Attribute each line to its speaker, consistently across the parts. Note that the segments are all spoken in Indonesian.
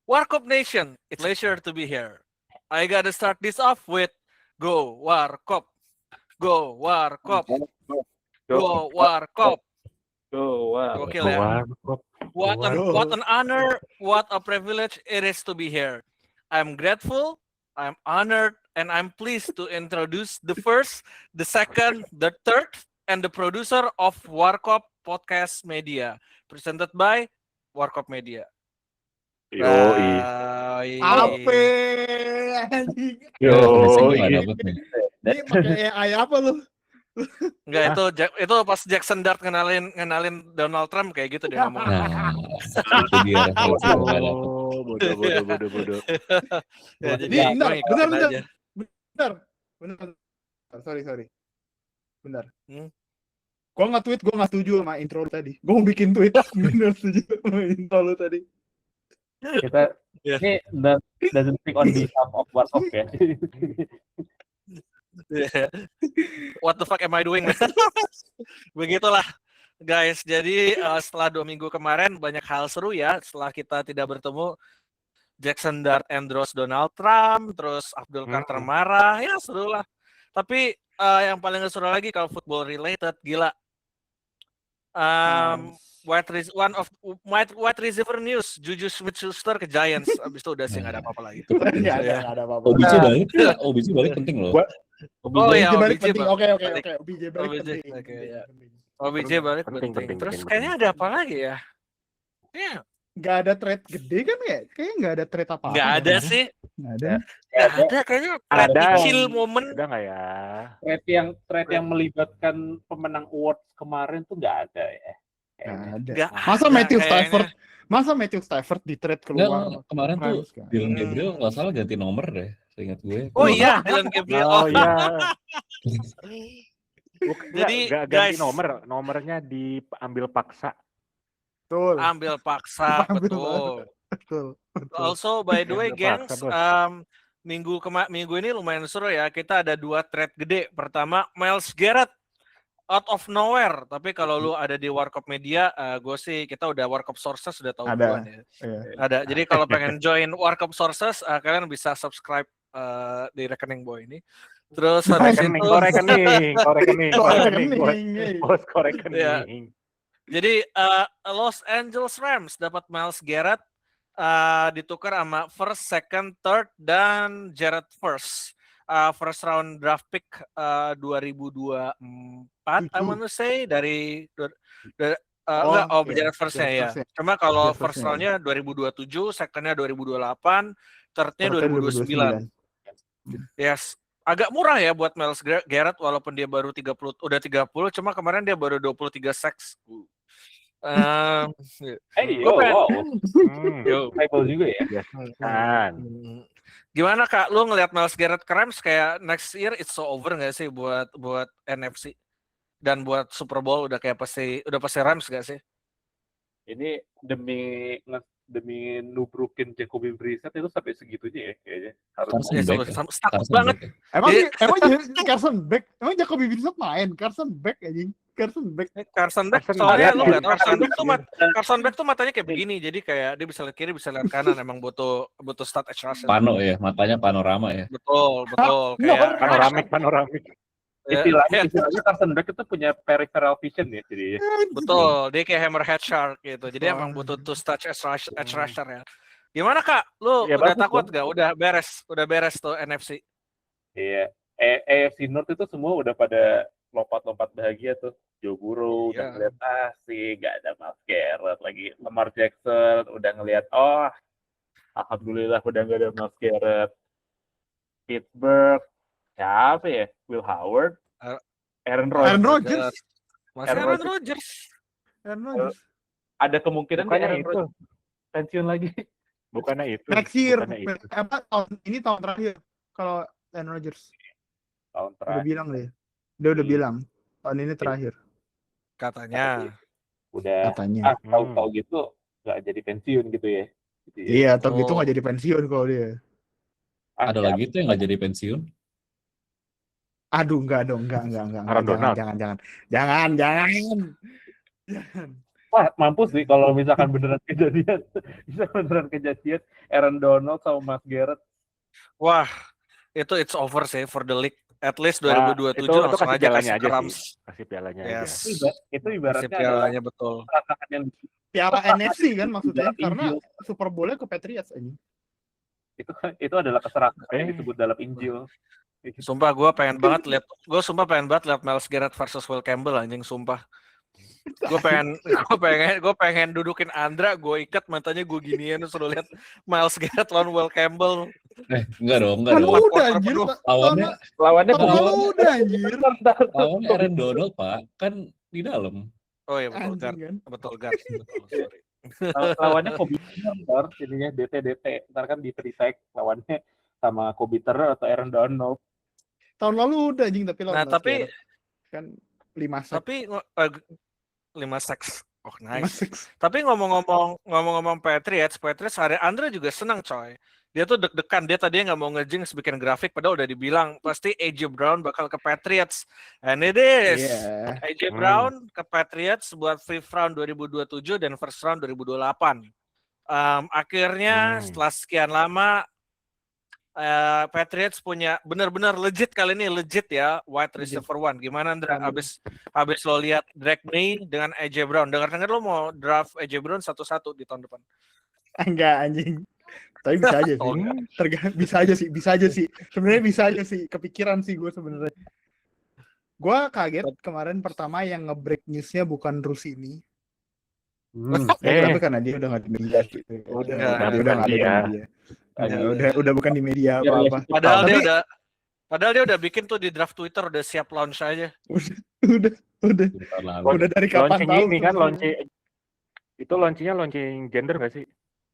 Speaker 1: Warkop Nation, it's a pleasure to be here. I gotta start this off with Go Warkop. Go Warkop. Go Warkop. Gokil ya. What an honor, what a privilege it is to be here. I'm grateful, I'm honored, and I'm pleased to introduce the first, the second, the third, and the producer of Warkop Podcast Media, presented by Warkop Media.
Speaker 2: Apa anjing?
Speaker 3: Nggak dapet nih.
Speaker 2: Ini pakai AI apa lu?
Speaker 1: Enggak, itu pas Jackson Dart ngenalin Donald Trump kayak gitu dia ngomong.
Speaker 3: Nah, itu dia referensi gue nggak dapet.
Speaker 4: Bodoh.
Speaker 1: Ya, jadi
Speaker 2: Bentar.
Speaker 1: aja.
Speaker 2: Sorry. Bentar.
Speaker 1: Hmm?
Speaker 2: Gue nggak setuju sama intro lu tadi. Gue mau bikin tweet, bener setuju sama intro lu tadi.
Speaker 4: Kita ini doesn't speak on behalf of Warkop ya.
Speaker 1: What the fuck am I doing? Begitulah guys. Jadi setelah 2 minggu kemarin banyak hal seru ya. Setelah kita tidak bertemu, Jackson Dart endorse Donald Trump, terus Abdul Carter marah, ya seru lah. Tapi yang paling seru lagi kalau football related, gila. Wide receiver news, Juju Smith-Schuster ke Giants. Abis itu udah sih nggak ada apa-apa lagi.
Speaker 2: Nggak ada apa-apa.
Speaker 3: OBJ balik penting loh.
Speaker 2: OBJ balik
Speaker 1: OBJ
Speaker 2: penting. Oke. OBJ balik penting.
Speaker 1: OBJ balik penting. Terus kayaknya ada apa lagi ya? Ya,
Speaker 2: Nggak ada trade gede kan ya? Kayaknya nggak ada trade apa-apa.
Speaker 1: nggak ada sih.
Speaker 2: Nggak ada.
Speaker 1: Nggak ada kayaknya. Trade kecil momen.
Speaker 4: Ada nggak ya?
Speaker 5: Trade yang melibatkan pemenang awards kemarin tuh nggak ada ya.
Speaker 1: Nggak
Speaker 2: Masa
Speaker 1: ada
Speaker 2: Matthew
Speaker 1: kayaknya.
Speaker 2: Stafford di trade keluar?
Speaker 3: Nggak, kemarin tuh
Speaker 2: Rams kan?
Speaker 3: Dylan Gabriel nggak salah ganti nomor deh, seingat gue.
Speaker 1: Oh iya, Dylan Gabriel.
Speaker 4: Oh iya.
Speaker 1: Jadi,
Speaker 4: Nggak
Speaker 1: guys.
Speaker 4: ganti nomornya diambil paksa.
Speaker 2: Betul.
Speaker 1: Ambil paksa,
Speaker 2: Ambil
Speaker 1: betul.
Speaker 2: Betul.
Speaker 1: Also, by the way,
Speaker 4: Ambil
Speaker 1: gengs,
Speaker 4: paksa,
Speaker 1: minggu ini lumayan seru ya. Kita ada 2 trade gede. Pertama, Myles Garrett out of nowhere. Tapi kalau lu ada di Warkop Media, gue sih kita udah Warkop Sources sudah tahu
Speaker 2: Ada.
Speaker 1: duluan ya.
Speaker 2: Iya.
Speaker 1: Ada. Jadi kalau pengen join Warkop Sources, kalian bisa subscribe di rekening boy ini. Terus habis itu,
Speaker 4: Rekening.
Speaker 1: jadi Los Angeles Rams dapat Myles Garrett ditukar sama first, second, third, dan Jared first round draft pick 2024 I want to say dari Jared first-nya ya. Cuma kalau first round-nya 2027, second-nya 2028, third-nya 2029. Yes. Agak murah ya buat Myles Garrett walaupun dia baru 30, cuma kemarin dia baru 23 sacks.
Speaker 5: Bible juga ya.
Speaker 1: Gimana Kak, lu ngelihat Myles Garrett ke Rams kayak next year it's so over nggak sih buat NFC dan buat Super Bowl udah pasti Rams nggak sih?
Speaker 5: Ini demi nubrukin Jacoby Brissett itu sampai segitunya ya kayaknya.
Speaker 1: Takut banget.
Speaker 2: Emang Carson Beck, emang Jacoby Brissett main? Carson Beck
Speaker 1: soalnya lu nggak tahu Carson Beck tuh matanya kayak begini, jadi kayak dia bisa lihat kiri bisa lihat kanan, emang butuh stat edge rusher.
Speaker 3: Pano ya, matanya panorama ya.
Speaker 1: Betul kayak
Speaker 4: Panoramik.
Speaker 5: Istilahnya Carson Beck itu punya peripheral vision ya jadi.
Speaker 1: Betul, dia kayak hammerhead shark gitu. Jadi emang butuh touch edge rusher ya. Gimana Kak? Lu
Speaker 4: Ya,
Speaker 1: udah
Speaker 4: bagus,
Speaker 1: takut gak? Udah beres tuh NFC.
Speaker 5: Iya. AFC North itu semua udah pada lompat-lompat bahagia tuh. Joe Burrow udah ngeliat sih gak ada Myles Garrett lagi. Lamar Jackson udah ngeliat alhamdulillah udah gak ada Myles Garrett. Pittsburgh siapa ya? Will Howard, Aaron Rodgers.
Speaker 1: Masih Aaron Rodgers.
Speaker 5: Ada kemungkinan
Speaker 4: Bukannya
Speaker 5: Aaron
Speaker 4: itu.
Speaker 5: Rodgers pensiun lagi.
Speaker 4: Bukannya itu.
Speaker 2: Next year,
Speaker 4: Bukannya itu.
Speaker 2: tahun terakhir kalau Aaron Rodgers.
Speaker 5: Tahun
Speaker 2: Udah
Speaker 5: terakhir.
Speaker 2: bilang deh. Dia udah bilang tahun ini terakhir.
Speaker 1: Katanya.
Speaker 2: Katanya.
Speaker 5: Tahu gitu nggak jadi pensiun gitu ya.
Speaker 2: Iya, atau gitu nggak jadi pensiun kalau dia.
Speaker 3: Ada lagi tuh yang nggak jadi pensiun.
Speaker 2: Aduh, enggak dong, enggak.
Speaker 4: Aaron Donald.
Speaker 2: Jangan.
Speaker 5: Wah, mampus sih kalau misalkan beneran kejadian. Bisa beneran kejadian Aaron Donald sama Mas Garrett.
Speaker 1: Wah, itu it's over sih for the league. At least
Speaker 6: Wah,
Speaker 1: 2027
Speaker 6: itu
Speaker 1: langsung
Speaker 6: kasih
Speaker 1: aja
Speaker 6: pialanya
Speaker 1: kasih
Speaker 6: aja
Speaker 1: ke Rams.
Speaker 6: sih. Kasih pialanya
Speaker 1: Yes.
Speaker 6: aja.
Speaker 5: Itu
Speaker 1: Kasih
Speaker 5: ibaratnya adalah
Speaker 1: pialanya betul.
Speaker 5: perasaan yang
Speaker 2: Piala NFC kan maksudnya,
Speaker 5: dalam
Speaker 2: karena
Speaker 5: Injil.
Speaker 2: Super Bowl-nya ke Patriots aja.
Speaker 5: Itu adalah keserakahan yang disebut dalam Injil.
Speaker 1: Sumpah gue pengen banget lihat Miles Garrett versus Will Campbell anjing, sumpah. Gue pengen dudukin Andra, gue ikat matanya gue giniin suruh lihat Miles Garrett lawan Will Campbell.
Speaker 3: Enggak dong.
Speaker 2: Kan udah
Speaker 1: quarter
Speaker 2: anjir.
Speaker 1: penuh.
Speaker 5: Lawannya
Speaker 2: Tahun lalu udah anjir.
Speaker 3: Lawan Aaron Donald, Pak. Kan di dalam.
Speaker 1: Oh iya betul,
Speaker 2: Anjing
Speaker 1: guard.
Speaker 2: kan.
Speaker 1: Betul guard. Betul, sorry.
Speaker 5: lawannya Kobe Turner, jadinya DT. Ntar kan di tag lawannya sama Kobe Turner atau Aaron Donald.
Speaker 2: Tahun lalu udah anjing tapi lawan
Speaker 1: Nah,
Speaker 2: Miles
Speaker 1: tapi
Speaker 2: Garrett. Kan 5 sack.
Speaker 1: tapi 5 sacks. Oh,
Speaker 2: 5
Speaker 1: nice.
Speaker 2: sacks.
Speaker 1: Tapi ngomong-ngomong Patriots hari Andre juga senang coy. Dia tuh deg-degan, dia tadinya nggak mau ngejinx bikin grafik, padahal udah dibilang pasti AJ Brown bakal ke Patriots. And it is.
Speaker 2: Iya.
Speaker 1: AJ Brown ke Patriots buat 5th round 2027 dan first round 2028. Akhirnya setelah sekian lama Patriots punya benar-benar legit kali ini ya wide receiver one. Gimana Andra abis lo lihat Drake May dengan AJ Brown? Dengar-dengar lo mau draft AJ Brown satu-satu di tahun depan?
Speaker 2: Enggak anjing. Tapi bisa aja sih. Bisa aja sih. Sebenarnya bisa aja sih. Kepikiran sih gue sebenarnya. Gue kaget kemarin pertama yang nge-break news-nya bukan Rusini. Tapi karena dia udah nggak di media gitu. Udah nggak ada di media. Udah bukan di media apa-apa.
Speaker 1: Padahal dia udah bikin tuh di draft Twitter, udah siap launch aja.
Speaker 2: Udah dari kapan
Speaker 6: launching
Speaker 2: tahu
Speaker 6: ini kan launching gender gak sih?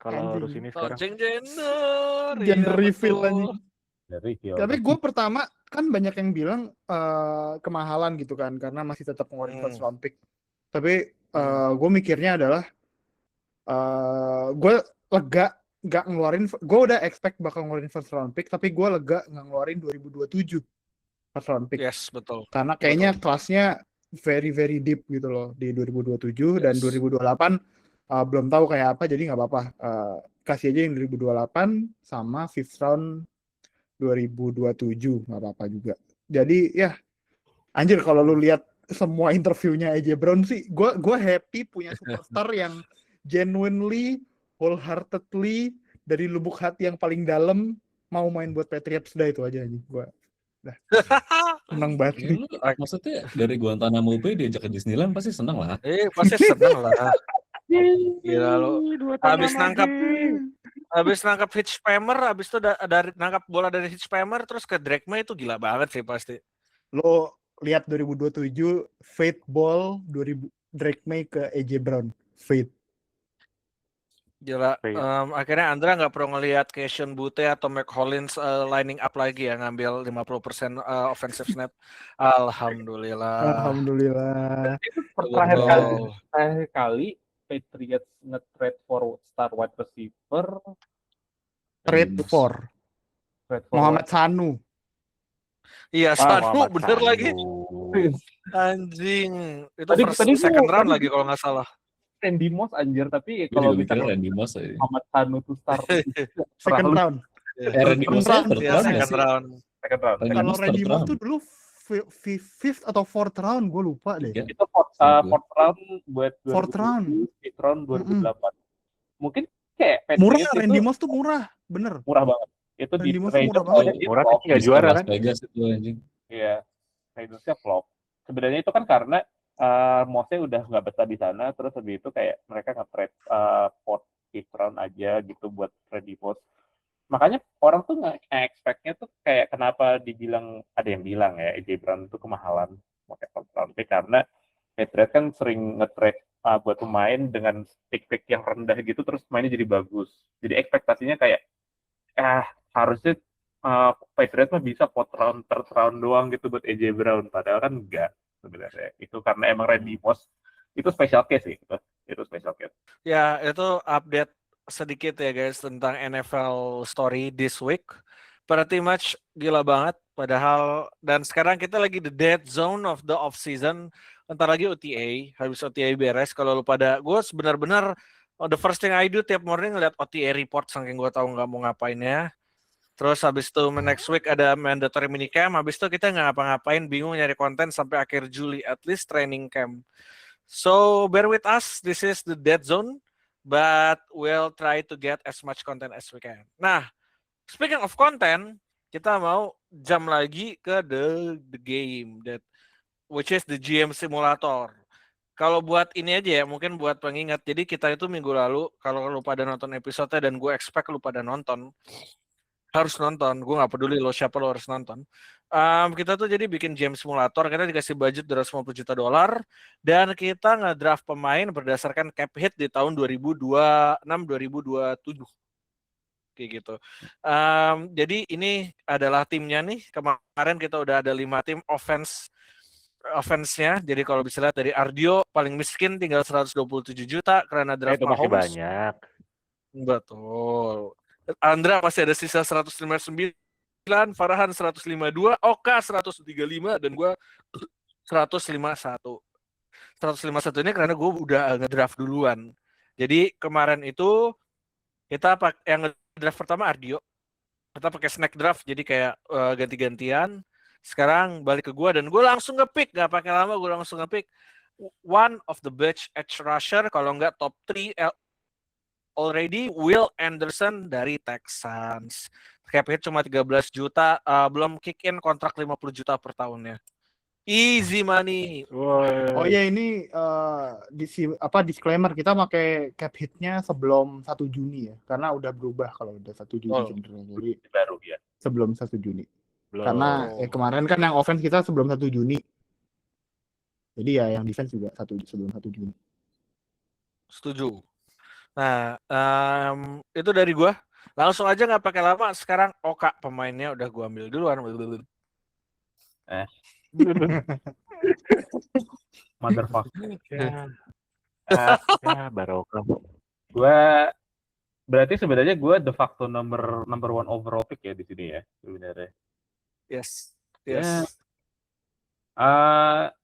Speaker 6: Kalau harus ini sekarang.
Speaker 1: Launching gender.
Speaker 2: Gender reveal aja.
Speaker 5: Dari
Speaker 2: Tapi gue pertama kan banyak yang bilang kemahalan gitu kan karena masih tetap ngeluarin first round pick. Tapi gue mikirnya adalah gue lega nggak ngeluarin, gue udah expect bakal ngeluarin first round pick, tapi gue lega nggak ngeluarin 2027 first round pick.
Speaker 1: Yes, betul.
Speaker 2: Karena kayaknya kelasnya very very deep gitu loh di 2027 dan 2028 belum tahu kayak apa, jadi nggak apa-apa. Kasih aja yang 2028 sama 5th round 2027 nggak apa-apa juga. Jadi ya anjir kalau lu lihat semua interviewnya AJ Brown sih, gue happy punya superstar yang genuinely, wholeheartedly dari lubuk hati yang paling dalam mau main buat Patriots. Udah itu aja nih gue. Senang banget nih.
Speaker 3: Maksudnya dari Guantanamo Bay diajak ke Disneyland pasti senang lah.
Speaker 1: Pasti senang lah. Gila lo. Habis nangkap Hitch Spammer, habis itu dari nangkap bola dari Hitch Spammer terus ke Drake May, itu gila banget sih pasti.
Speaker 2: Lo lihat 2027 Fate Ball 2000 Drake May ke AJ Brown. Fate.
Speaker 1: Gila. Akhirnya Andra nggak perlu ngelihat Keishon Butte atau Mac Hollins lining up lagi ya, ngambil 50% offensive snap. Alhamdulillah.
Speaker 5: Itu terakhir kali Patriots nge-trade for star wide receiver.
Speaker 2: Trade for Muhammad Sanu.
Speaker 1: Iya, Sanu bener lagi. Anjing. Itu second round lagi kalau nggak salah.
Speaker 5: Randy Moss anjir, tapi kalau misalnya
Speaker 3: Randy Moss
Speaker 5: Muhammad Sanu tuh start
Speaker 2: second round.
Speaker 3: Randy Moss
Speaker 1: second round.
Speaker 2: Kalau Randy Moss tuh dulu 5th atau 4th round, gue lupa deh.
Speaker 5: Itu 4th round buat
Speaker 2: 4th round.
Speaker 5: 5th round 2008. Mungkin kayak
Speaker 2: murah, Randy Moss tuh murah, bener.
Speaker 5: Murah banget. Itu di
Speaker 6: murah tapi nggak juara kan?
Speaker 5: Iya, Raiders-nya flop. Sebenarnya itu kan karena Moss-nya udah nggak betah di sana, terus habis itu kayak mereka nge-trade 4th round aja gitu buat Randy Moss. Makanya orang tuh nggak expect-nya tuh kayak kenapa dibilang, ada yang bilang ya AJ Brown itu kemahalan pakai first round pick karena Patriots kan sering nge-trade buat pemain dengan pick yang rendah gitu terus mainnya jadi bagus. Jadi ekspektasinya kayak harusnya Patriots mah bisa 4th round, 3rd round doang gitu buat AJ Brown, padahal kan enggak sebenarnya. Itu karena emang Randy Moss itu special case sih, itu special case.
Speaker 1: Ya, itu update sedikit ya guys tentang NFL story this week. Pretty much gila banget padahal, dan sekarang kita lagi the dead zone of the off season. Ntar lagi OTA, habis OTA beres. Kalau lu pada, gue benar-benar the first thing I do tiap morning ngeliat OTA report saking gue tahu nggak mau ngapainnya. Terus habis itu next week ada mandatory minicamp. Habis itu kita nggak ngapa-ngapain, bingung nyari konten sampai akhir Juli, at least training camp. So bear with us, this is the dead zone, but we'll try to get as much content as we can. Nah, speaking of content, kita mau jump lagi ke the game that which is the GM Simulator. Kalau buat ini aja ya, mungkin buat pengingat. Jadi kita itu minggu lalu, kalau lu pada nonton episode dan gue expect lu pada nonton, harus nonton. Gue nggak peduli lo siapa, lo harus nonton. Kita tuh jadi bikin GM Simulator, kita dikasih budget $250 juta, dan kita nge-draft pemain berdasarkan cap hit di tahun 2026-2027. Kayak gitu. Jadi ini adalah timnya nih. Kemarin kita udah ada 5 tim offense-nya. Jadi kalau bisa lihat dari Ardio paling miskin tinggal 127 juta karena draft
Speaker 6: Itu masih
Speaker 1: Mahomes.
Speaker 6: banyak.
Speaker 1: Betul. Andra masih ada sisa 159, Farhan 152, Oka 135, dan gue 151. 151 ini karena gue udah ngedraft duluan. Jadi kemarin itu kita yang ngedraft pertama Ardio. Kita pakai snack draft, jadi kayak ganti-gantian. Sekarang balik ke gue dan gue langsung nge-pick, gak pakai lama gue langsung nge-pick one of the best edge rusher, kalau nggak top 3 already, Will Anderson dari Texans. Cap hit cuma 13 juta, belum kick in kontrak 50 juta per tahunnya. Easy money.
Speaker 2: Oh ya, ini disclaimer, kita pakai cap hitnya sebelum 1 Juni ya, karena udah berubah kalau udah 1 Juni sebenarnya. Jadi
Speaker 5: baru ya.
Speaker 2: sebelum 1 Juni.
Speaker 6: Belum.
Speaker 2: Karena kemarin kan yang offense kita sebelum 1 Juni. Jadi ya yang defense juga sebelum 1 Juni.
Speaker 1: Setuju. Nah, itu dari gua. Langsung aja nggak pakai lama. Sekarang Oka pemainnya udah gua ambil duluan.
Speaker 5: Motherfucker.
Speaker 6: Ya, barokah.
Speaker 5: Gua berarti sebenarnya gue de facto number 1 overall pick ya di sini ya sebenarnya.
Speaker 1: Yes.
Speaker 5: Ya.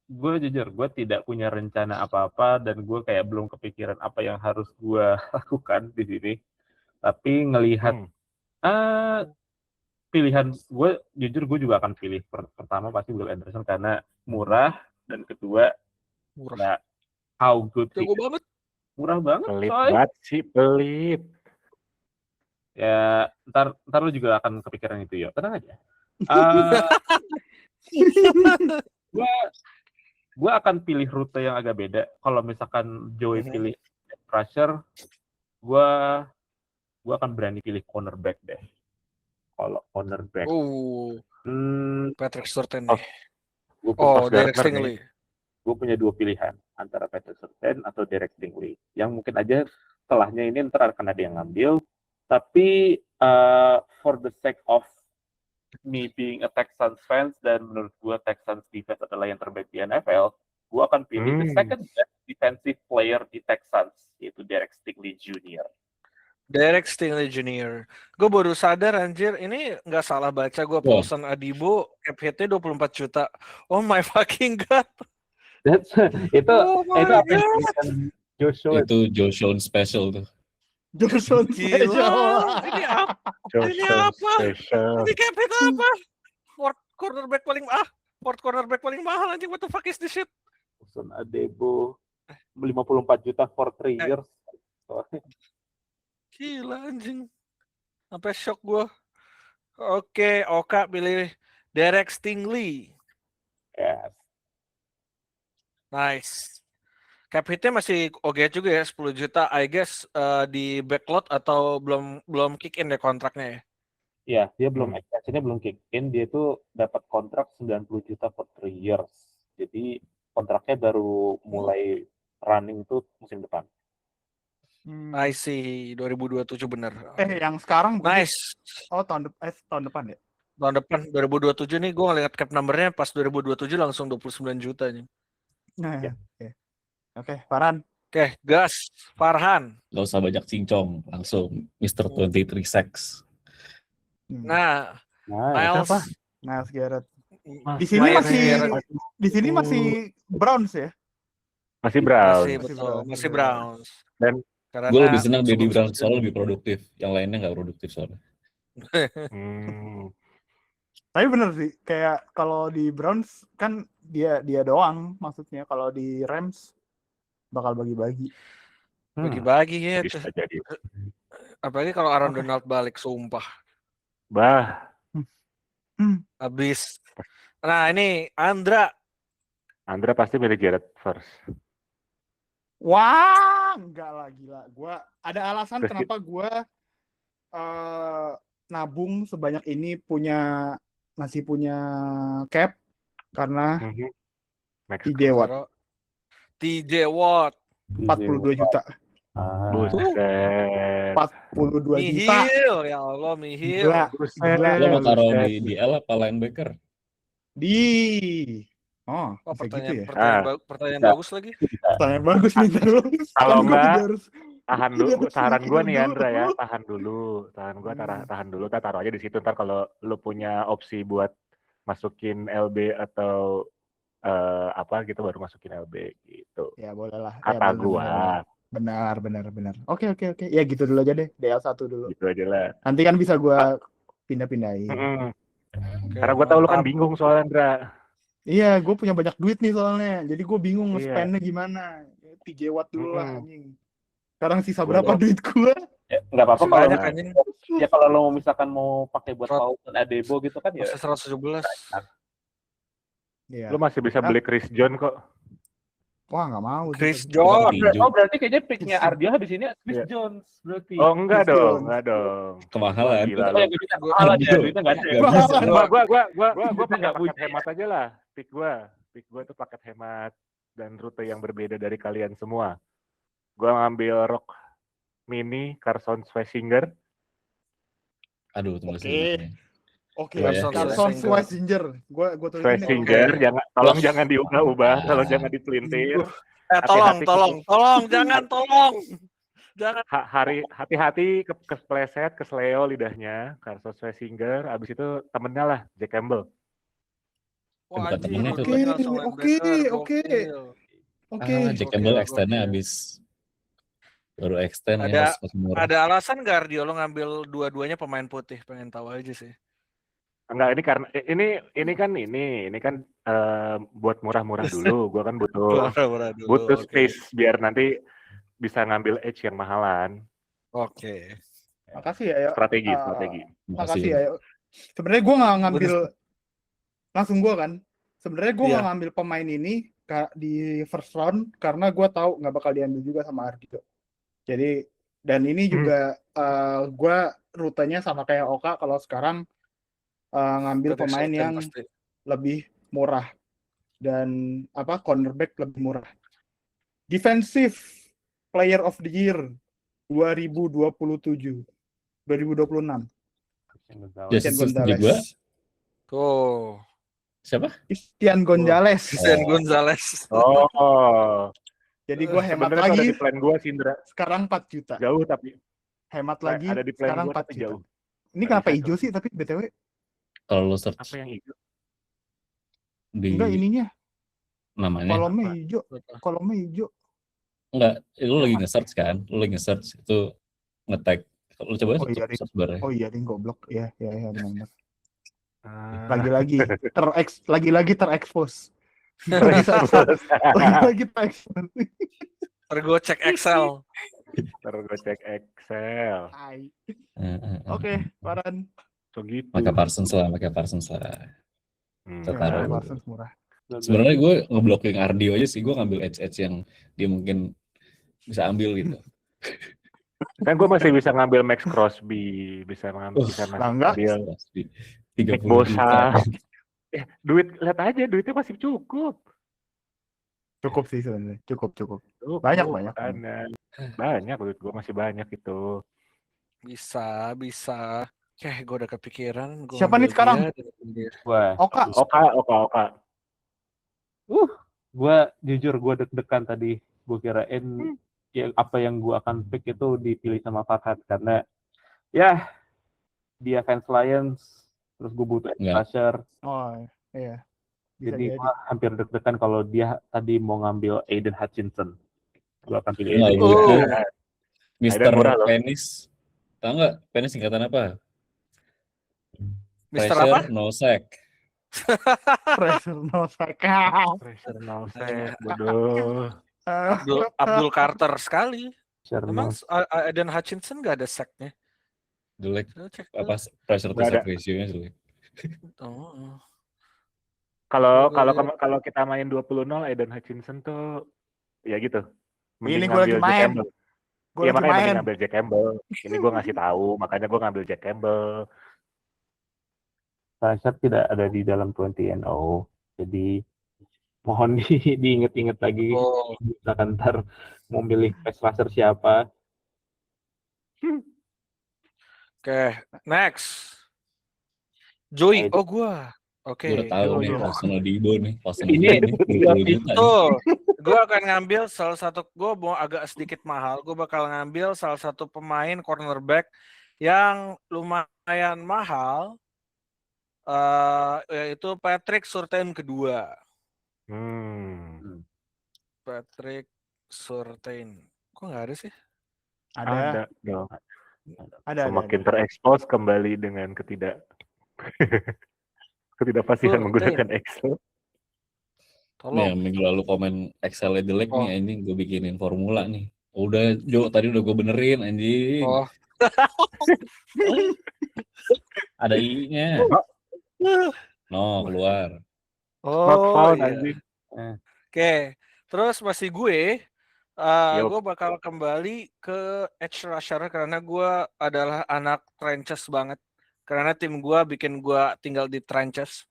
Speaker 5: Gue jujur, gue tidak punya rencana apa-apa dan gue kayak belum kepikiran apa yang harus gue lakukan di sini. Tapi ngelihat pilihan gue, jujur gue juga akan pilih pertama pasti Will Anderson karena murah, dan kedua
Speaker 1: Murah.
Speaker 5: how good
Speaker 1: Jago banget.
Speaker 5: Murah banget.
Speaker 6: Pelit
Speaker 5: coy.
Speaker 6: banget sih, pelit.
Speaker 5: Ya, ntar lu juga akan kepikiran itu ya. Tenang aja. Gue akan pilih rute yang agak beda. Kalau misalkan Joey pilih rusher, gue akan berani pilih cornerback deh. Kalau cornerback.
Speaker 1: Patrick Surtain nih.
Speaker 5: Derek
Speaker 1: Stingley.
Speaker 5: Gue punya 2 pilihan antara Patrick Surtain atau Derek Stingley. Yang mungkin aja setelahnya ini ntar akan ada yang ngambil. Tapi for the sake of me being a Texans fans, dan menurut gue Texans defense adalah yang terbaik di NFL, gue akan pilih the second best defensive player di Texans, yaitu Derek Stingley Jr.
Speaker 1: Derek Stingley Jr. Gue baru sadar anjir, ini nggak salah baca gue Paulson Adibo cap hitnya 24 juta. Oh my fucking god.
Speaker 5: itu apa yang Joshua?
Speaker 3: Itu Joshua special tuh.
Speaker 2: Johnson
Speaker 1: Gila. Ini apa?
Speaker 6: Special.
Speaker 1: Ini cap hit apa? Fourth cornerback paling mahal anjing. What the fuck is this shit?
Speaker 5: Paulson Adibo 54 juta for 3 years.
Speaker 1: Gila anjing. Sampai shock gue. Oke, Oka pilih Derek Stingley.
Speaker 5: Yes.
Speaker 1: Nice. Cap hitnya masih oke juga ya, 10 juta. I guess di backlot atau belum kick in deh kontraknya ya?
Speaker 5: Iya, dia belum extensionnya belum kick in. Dia tuh dapat kontrak 90 juta for 3 years. Jadi kontraknya baru mulai running tuh musim depan.
Speaker 1: I see, 2027 bener.
Speaker 2: Yang sekarang
Speaker 1: nice.
Speaker 2: Oh, tahun depan ya?
Speaker 1: Tahun depan 2027 nih, gue ngeliat cap numbernya pas 2027 langsung 29 juta nih.
Speaker 2: Nah, ya. Oke, Farhan.
Speaker 1: Oke, gas. Farhan.
Speaker 3: Gak usah banyak cincong, langsung Mr. 23 Sacks.
Speaker 1: Nah, Miles Garrett.
Speaker 2: Di sini
Speaker 1: Myers
Speaker 2: masih
Speaker 1: Garrett.
Speaker 2: di sini masih Browns ya.
Speaker 6: Masih Brown.
Speaker 1: Masih
Speaker 2: Masih
Speaker 1: betul,
Speaker 2: Browns.
Speaker 1: masih Browns.
Speaker 6: Dan
Speaker 1: Karena
Speaker 3: Gue lebih senang Daddy
Speaker 1: sebelum
Speaker 3: Brown
Speaker 1: season-
Speaker 3: soalnya lebih produktif. Yang lainnya nggak produktif soalnya.
Speaker 6: hmm,
Speaker 2: Tapi bener sih, kayak kalau di Browns kan dia doang maksudnya. Kalau di Rams bakal bagi-bagi.
Speaker 1: bagi-bagi gitu.
Speaker 6: bisa jadi.
Speaker 1: Apalagi kalau Aaron
Speaker 2: Oke.
Speaker 1: Donald balik, sumpah.
Speaker 6: Bah,
Speaker 1: Habis. Nah ini Andra.
Speaker 6: Andra pasti milih Garrett first.
Speaker 2: Wah, enggak lah gila. Gua ada alasan
Speaker 6: Terus
Speaker 2: kenapa gua nabung sebanyak ini masih punya cap karena
Speaker 6: Max
Speaker 2: TJ Watt
Speaker 1: TJ Watt.
Speaker 2: 42 juta.
Speaker 6: Buset.
Speaker 2: 42 juta.
Speaker 1: Mihil, ya Allah Mihil.
Speaker 2: Gila.
Speaker 6: Buset.
Speaker 3: Lo mau taruh
Speaker 6: Buset.
Speaker 3: di L apa linebacker?
Speaker 2: Oh,
Speaker 1: Oh,
Speaker 2: bisa gitu ya.
Speaker 1: pertanyaan
Speaker 5: Bisa.
Speaker 1: bagus lagi.
Speaker 2: Pertanyaan bagus nih terus.
Speaker 6: Kalau enggak,
Speaker 2: harus
Speaker 6: tahan dulu.
Speaker 2: Tidak
Speaker 6: Saran gue nih
Speaker 2: dulu.
Speaker 6: Andra ya, tahan dulu. Tahan dulu. Kita taruh aja di situ. Ntar kalau lu punya opsi buat masukin LB atau apa gitu baru masukin LB gitu.
Speaker 2: Ya boleh lah.
Speaker 6: Kata
Speaker 2: Ya,
Speaker 6: gua.
Speaker 2: benar. Oke. Ya gitu dulu aja deh. DL1 dulu.
Speaker 6: Gitu aja lah.
Speaker 2: Nanti kan bisa gua pindah-pindahin.
Speaker 1: Oke,
Speaker 6: Karena gue tahu lu kan
Speaker 1: mantap.
Speaker 6: bingung soalnya Andra.
Speaker 2: Iya, gue punya banyak duit nih soalnya. Jadi gue bingung
Speaker 6: Iya.
Speaker 2: nge-spendnya gimana. TJ Watt dulu lah
Speaker 6: Mm-mm.
Speaker 2: anjing. Sekarang sisa
Speaker 6: Gua
Speaker 2: berapa
Speaker 6: lo-
Speaker 2: duit gue?
Speaker 5: Ya, nggak apa-apa
Speaker 1: Masih
Speaker 5: kalau
Speaker 1: banyak anjing.
Speaker 5: ya kalau lo misalkan mau pakai buat
Speaker 1: Rot-
Speaker 5: Paul dan Adebo gitu kan ya.
Speaker 1: Masih 117.
Speaker 2: Iya.
Speaker 6: Lu masih bisa beli Chris John kok.
Speaker 2: Wah, nggak mau.
Speaker 1: Chris
Speaker 2: Gitu.
Speaker 1: John.
Speaker 5: Oh berarti kayaknya picknya Ardio habis ini Chris
Speaker 6: Iya.
Speaker 5: Jones berarti.
Speaker 6: Oh enggak
Speaker 2: Chris
Speaker 6: dong,
Speaker 2: Jones.
Speaker 6: enggak dong.
Speaker 3: Kemahalan.
Speaker 6: Gila
Speaker 5: Oh
Speaker 6: lu.
Speaker 5: ya duitnya mahal aja, duitnya nggak ada.
Speaker 3: Nggak bisa.
Speaker 6: Gua pakai
Speaker 5: Nggak
Speaker 6: paket
Speaker 5: punya.
Speaker 6: hemat aja lah. Pick gua tuh paket hemat dan rute yang berbeda dari kalian semua. Gua ngambil Rock Mini Carson Schwarzenegger.
Speaker 3: Aduh, tunggu
Speaker 2: Oke.
Speaker 3: sini.
Speaker 2: Oke,
Speaker 3: Iya, ya.
Speaker 2: Carson Schwarzenegger. Gue tulisin
Speaker 6: Schwarzenegger, tolong jangan diubah-ubah,
Speaker 3: Ah.
Speaker 6: tolong jangan dipelintir.
Speaker 1: Tolong,
Speaker 6: Hati-hati
Speaker 1: jangan.
Speaker 6: Hati-hati kespleset, kesleo lidahnya, Carson Schwarzenegger. Abis itu temennya lah, Jack Campbell.
Speaker 1: Wah,
Speaker 3: Bukan
Speaker 1: anjing,
Speaker 3: temennya tuh.
Speaker 1: rutenya langsung
Speaker 2: Oke.
Speaker 1: linebacker, gokil.
Speaker 2: Oke.
Speaker 3: Jack Campbell
Speaker 1: Gokil,
Speaker 3: extendnya
Speaker 1: gokil.
Speaker 3: habis baru extend
Speaker 1: Ada-
Speaker 3: ya pas murah.
Speaker 1: Ada alasan nggak Ardio lo ngambil dua-duanya pemain putih? Pengen tahu aja sih.
Speaker 6: Enggak, ini karena ini kan buat murah-murah dulu. Gua kan butuh
Speaker 1: Oke.
Speaker 6: space biar nanti bisa ngambil edge yang mahalan.
Speaker 1: Oke.
Speaker 2: Makasih ya. Yo.
Speaker 6: Strategi.
Speaker 2: Makasih ya. Yo. Sebenarnya gue nggak ngambil langsung gue kan. Sebenarnya gue nggak ngambil pemain ini di first round karena gue tahu nggak bakal diambil juga sama Ardio. Jadi dan ini juga gue rutenya sama kayak Oka kalau sekarang ngambil pemain yang lebih murah dan cornerback lebih murah. Defensive Player of the Year 2026.
Speaker 3: Justice
Speaker 2: Gonzalez.
Speaker 3: juga.
Speaker 1: Tuh.
Speaker 3: Siapa?
Speaker 2: Christian Gonzalez.
Speaker 1: Christian Gonzalez.
Speaker 6: Oh.
Speaker 2: Jadi gue hemat
Speaker 6: Sebenarnya ada
Speaker 2: lagi.
Speaker 6: di plan gua sih, Indra.
Speaker 2: Sekarang 4 juta.
Speaker 6: Jauh tapi
Speaker 2: Hemat lagi.
Speaker 6: ada di plan
Speaker 2: Sekarang
Speaker 6: gua
Speaker 2: 4
Speaker 6: tapi
Speaker 2: juta.
Speaker 6: jauh.
Speaker 2: Ini kenapa hijau sih tapi BTW?
Speaker 3: Kalau lo search
Speaker 6: Apa yang hijau?
Speaker 3: di
Speaker 2: Enggak ininya.
Speaker 3: namanya.
Speaker 2: Kolomnya hijau.
Speaker 3: Enggak, lu lagi nge-search kan? Lu lagi nge-search itu nge-tag. Lu coba search bareng.
Speaker 2: Oh iya, ding goblok. Iya, benar.
Speaker 6: Ah.
Speaker 2: Lagi-lagi terekspos. Lagi terekspos.
Speaker 1: Tergocek Excel.
Speaker 6: Terus gue cek Excel.
Speaker 2: Oke, Paran.
Speaker 6: So gitu.
Speaker 3: Pakai Parsons lah. Taruh.
Speaker 2: Parsons murah.
Speaker 3: Sebenarnya gue ngeblocking Ardio aja sih. Gue ngambil edge yang dia mungkin bisa ambil gitu.
Speaker 6: Kan gue masih bisa ngambil Max Crosby, bisa ngambil Nick Bosa. Duit, lihat aja duitnya masih cukup.
Speaker 2: Cukup sih sebenarnya. Cukup. Banyak.
Speaker 6: Banyak duit gue masih banyak itu.
Speaker 1: Bisa. Oke, gue udah kepikiran.
Speaker 2: Siapa nih sekarang? Oka.
Speaker 5: Gue jujur gue deg-degan tadi. Gue kirain ya, apa yang gue akan pick itu dipilih sama Farhad karena ya dia fans Lions, terus gue butuh rusher.
Speaker 2: Oh, Iya. Bisa
Speaker 5: Jadi
Speaker 2: jadi.
Speaker 5: gua hampir deg-degan kalau dia tadi mau ngambil Aiden Hutchinson. Gua akan pilih
Speaker 3: Enggak,
Speaker 5: Aiden.
Speaker 3: gue itu
Speaker 1: Oh,
Speaker 3: Mr.
Speaker 6: murah loh.
Speaker 3: Penis. Tahu nggak penis singkatan apa?
Speaker 1: Mister apa?
Speaker 3: Pressure no sack.
Speaker 2: Pressure no sack.
Speaker 6: Pressure no sack, bodoh.
Speaker 1: Abdul Carter sekali. Emang
Speaker 5: Cherno.
Speaker 1: Aiden Hutchinson gak ada sacknya?
Speaker 3: Jelek.
Speaker 1: Coba cek
Speaker 3: Apa
Speaker 1: tuh.
Speaker 3: pressure to
Speaker 6: Nggak ada.
Speaker 3: sack ratio-nya jelek.
Speaker 1: Oh.
Speaker 6: Kalau
Speaker 1: Coba gua lihat.
Speaker 6: kalau kita main 20-0, Aiden Hutchinson tuh ya gitu.
Speaker 2: Ini
Speaker 6: Mending
Speaker 2: gue lagi
Speaker 6: ngambil Jack
Speaker 2: main.
Speaker 6: Campbell.
Speaker 2: Gue
Speaker 6: Iya
Speaker 2: lagi
Speaker 6: makanya mending
Speaker 2: main.
Speaker 6: ngambil Jack Campbell. Ini gue ngasih tahu, makanya gue ngambil Jack Campbell.
Speaker 5: Pressure tidak ada di dalam 20-0. Jadi mohon diinget-inget lagi.
Speaker 1: Oh.
Speaker 5: Misalkan ntar mau milih pass rusher siapa.
Speaker 1: Oke, next. Joey. Oh, gua. Oke.
Speaker 3: Gue udah tahu nih
Speaker 2: Joey.
Speaker 3: Lawson Odibo nih. Lawson
Speaker 5: Ini
Speaker 3: Odibo nih 20 juta. nih.
Speaker 1: Tuh, gue akan ngambil salah satu, gue mau agak sedikit mahal, gue bakal ngambil salah satu pemain cornerback yang lumayan mahal, yaitu Patrick Surtain kedua. Patrick Surtain. Kok nggak ada sih?
Speaker 2: Ada.
Speaker 6: dong.
Speaker 2: Ada.
Speaker 6: Semakin terekspos kembali dengan ketidakpastian
Speaker 1: Surtain.
Speaker 6: menggunakan Excel.
Speaker 3: Nih
Speaker 1: Tolong.
Speaker 3: yang minggu lalu komen Excel-nya jelek
Speaker 1: Oh.
Speaker 3: nih anjing, gue bikinin formula nih. Udah Jo, tadi udah gue benerin anjing.
Speaker 1: Oh.
Speaker 3: Ada I-nya. No, keluar.
Speaker 6: Smartphone
Speaker 1: iya.
Speaker 6: anjing.
Speaker 1: Oke, terus masih gue
Speaker 6: Yup.
Speaker 1: gue bakal kembali ke edge rusher karena gue adalah anak trenches banget. Karena tim gue bikin gue tinggal di trenches.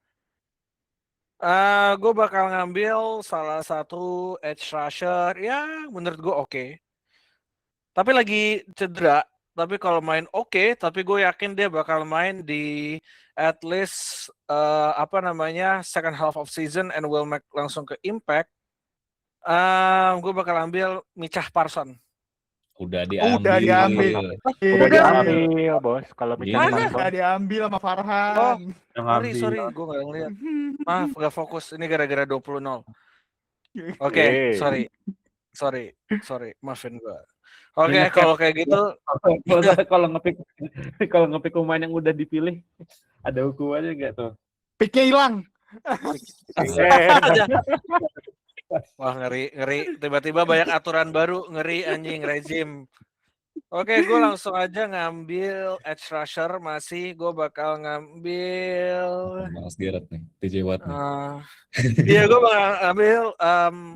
Speaker 1: Gue bakal ngambil salah satu edge rusher ya menurut gue oke. Tapi lagi cedera. Tapi kalau main oke, tapi gue yakin dia bakal main di at least second half of season and will make langsung ke impact. Gue bakal ambil Micah Parson.
Speaker 3: Udah diambil.
Speaker 2: Udah diambil.
Speaker 6: Udah diambil, bos. Kalau
Speaker 3: Iya.
Speaker 6: Micah Parson.
Speaker 2: Udah diambil sama Farhan.
Speaker 1: Oh,
Speaker 5: Yang
Speaker 1: sorry, gue nggak ngeliat. Maaf, gak fokus. Ini gara-gara 20-0. Oke, sorry, maafin gue. Oke, kalau kayak gitu,
Speaker 5: kalau ngepick pemain yang udah dipilih, ada hukumannya nggak tuh?
Speaker 2: Picknya hilang.
Speaker 1: wah ngeri. Tiba-tiba banyak aturan baru, ngeri anjing rezim. Oke, gue langsung aja ngambil edge rusher. Gue bakal ngambil.
Speaker 3: Miles Garrett nih, TJ Watt nih.
Speaker 1: Iya, gue bakal ngambil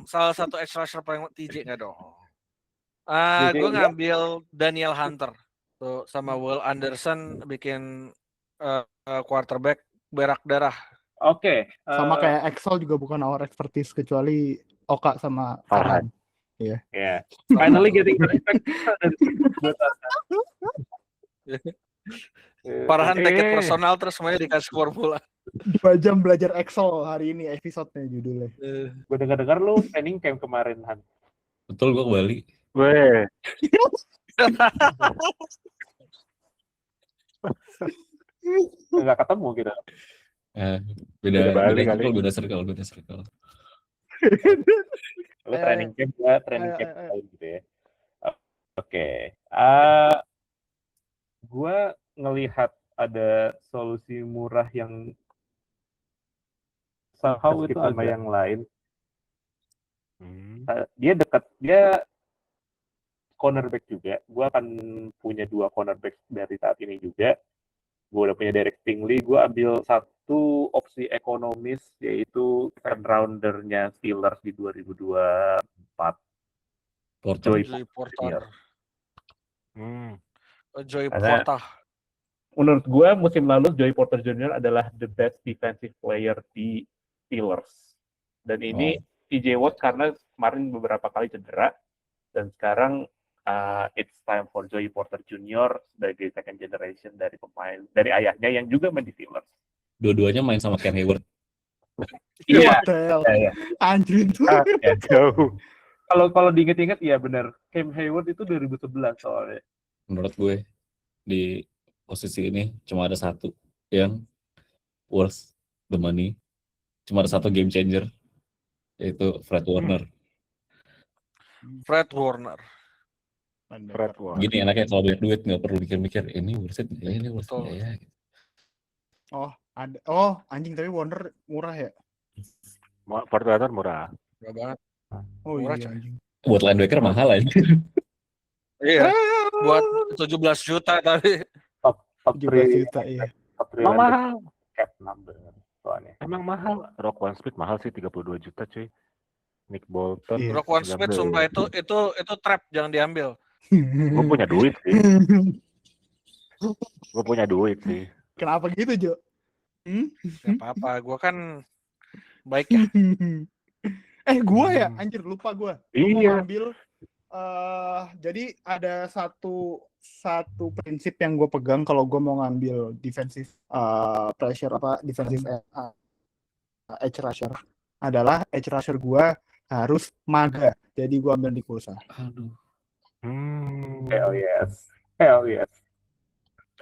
Speaker 1: salah satu edge rusher paling TJ nggak dong. Gue ngambil Daniel Hunter tuh sama Will Anderson bikin quarterback berak darah.
Speaker 5: Oke.
Speaker 2: Sama kayak Excel juga bukan our expertise kecuali Oka sama Farhan. Iya.
Speaker 5: Yeah. Finally getting respect.
Speaker 1: Farhan take it personal terus semuanya dikasih formula.
Speaker 2: 2 jam belajar Excel hari ini episode-nya judulnya.
Speaker 5: Gue dengar lu training camp kemarin, Han.
Speaker 3: Betul, gue ke Bali.
Speaker 6: Weh.
Speaker 5: Nggak ketemu gitu.
Speaker 3: Beda circle.
Speaker 5: Lu training camp, gue training camp gitu ya. Oke. Gue ngelihat ada solusi murah yang somehow itu sama yang lain. Dia cornerback juga. Gue akan punya 2 cornerback dari saat ini juga. Gue udah punya Derek Stingley. Gue ambil satu opsi ekonomis, yaitu second roundernya Steelers di 2024.
Speaker 1: Joey Porter. Joey Porter.
Speaker 5: Menurut gue musim lalu Joey Porter Jr. adalah the best defensive player di Steelers. Dan ini TJ Watt karena kemarin beberapa kali cedera, dan sekarang it's time for Joey Porter Jr. sebagai second generation dari pemain dari ayahnya yang juga main di Steelers.
Speaker 3: Dua-duanya main sama Ken Hayward.
Speaker 5: Iya.
Speaker 2: Anjir itu.
Speaker 5: Ya, jauh. Kalau diinget-inget ya benar. Cam Hayward itu 2011 soalnya.
Speaker 3: Menurut gue di posisi ini cuma ada satu yang worth the money, cuma ada satu game changer, yaitu Fred Warner.
Speaker 1: Fred Warner.
Speaker 4: Fred Warner.
Speaker 3: Gini enaknya kalau banyak duit nggak perlu mikir-mikir ini worth it nggak ya, ini worth it
Speaker 1: Betul.
Speaker 3: nggak ya.
Speaker 2: Oh, ada. Oh, anjing tapi Warner murah ya?
Speaker 6: Fred Warner murah.
Speaker 1: Murah banget.
Speaker 2: Oh
Speaker 1: Murah,
Speaker 2: iya
Speaker 1: coy.
Speaker 2: anjing.
Speaker 3: Buat linebacker mahal aja.
Speaker 1: Iya. Buat 17 juta tapi
Speaker 5: Top
Speaker 2: 17
Speaker 5: 3
Speaker 2: juta iya.
Speaker 5: top 3
Speaker 6: Emang mahal.
Speaker 5: cap number soalnya.
Speaker 6: Emang mahal. Roquan Smith mahal sih 32 juta cuy. Nick Bolton.
Speaker 2: Iya.
Speaker 1: Roquan Smith
Speaker 6: 19.
Speaker 1: sumpah itu trap, jangan diambil.
Speaker 6: Gue punya duit sih. Gue punya duit sih.
Speaker 2: Kenapa gitu, Jo?
Speaker 1: Gak apa-apa, gua kan baik ya.
Speaker 2: Gua ya, anjir lupa gua. Gua mau
Speaker 6: Iya.
Speaker 2: ngambil jadi ada satu prinsip yang gue pegang kalau gue mau ngambil defensive pressure defensive edge rusher adalah edge rusher gue harus maga. Jadi gue ambil Nick Bosa.
Speaker 3: Aduh.
Speaker 5: Hell yes. Hell yes.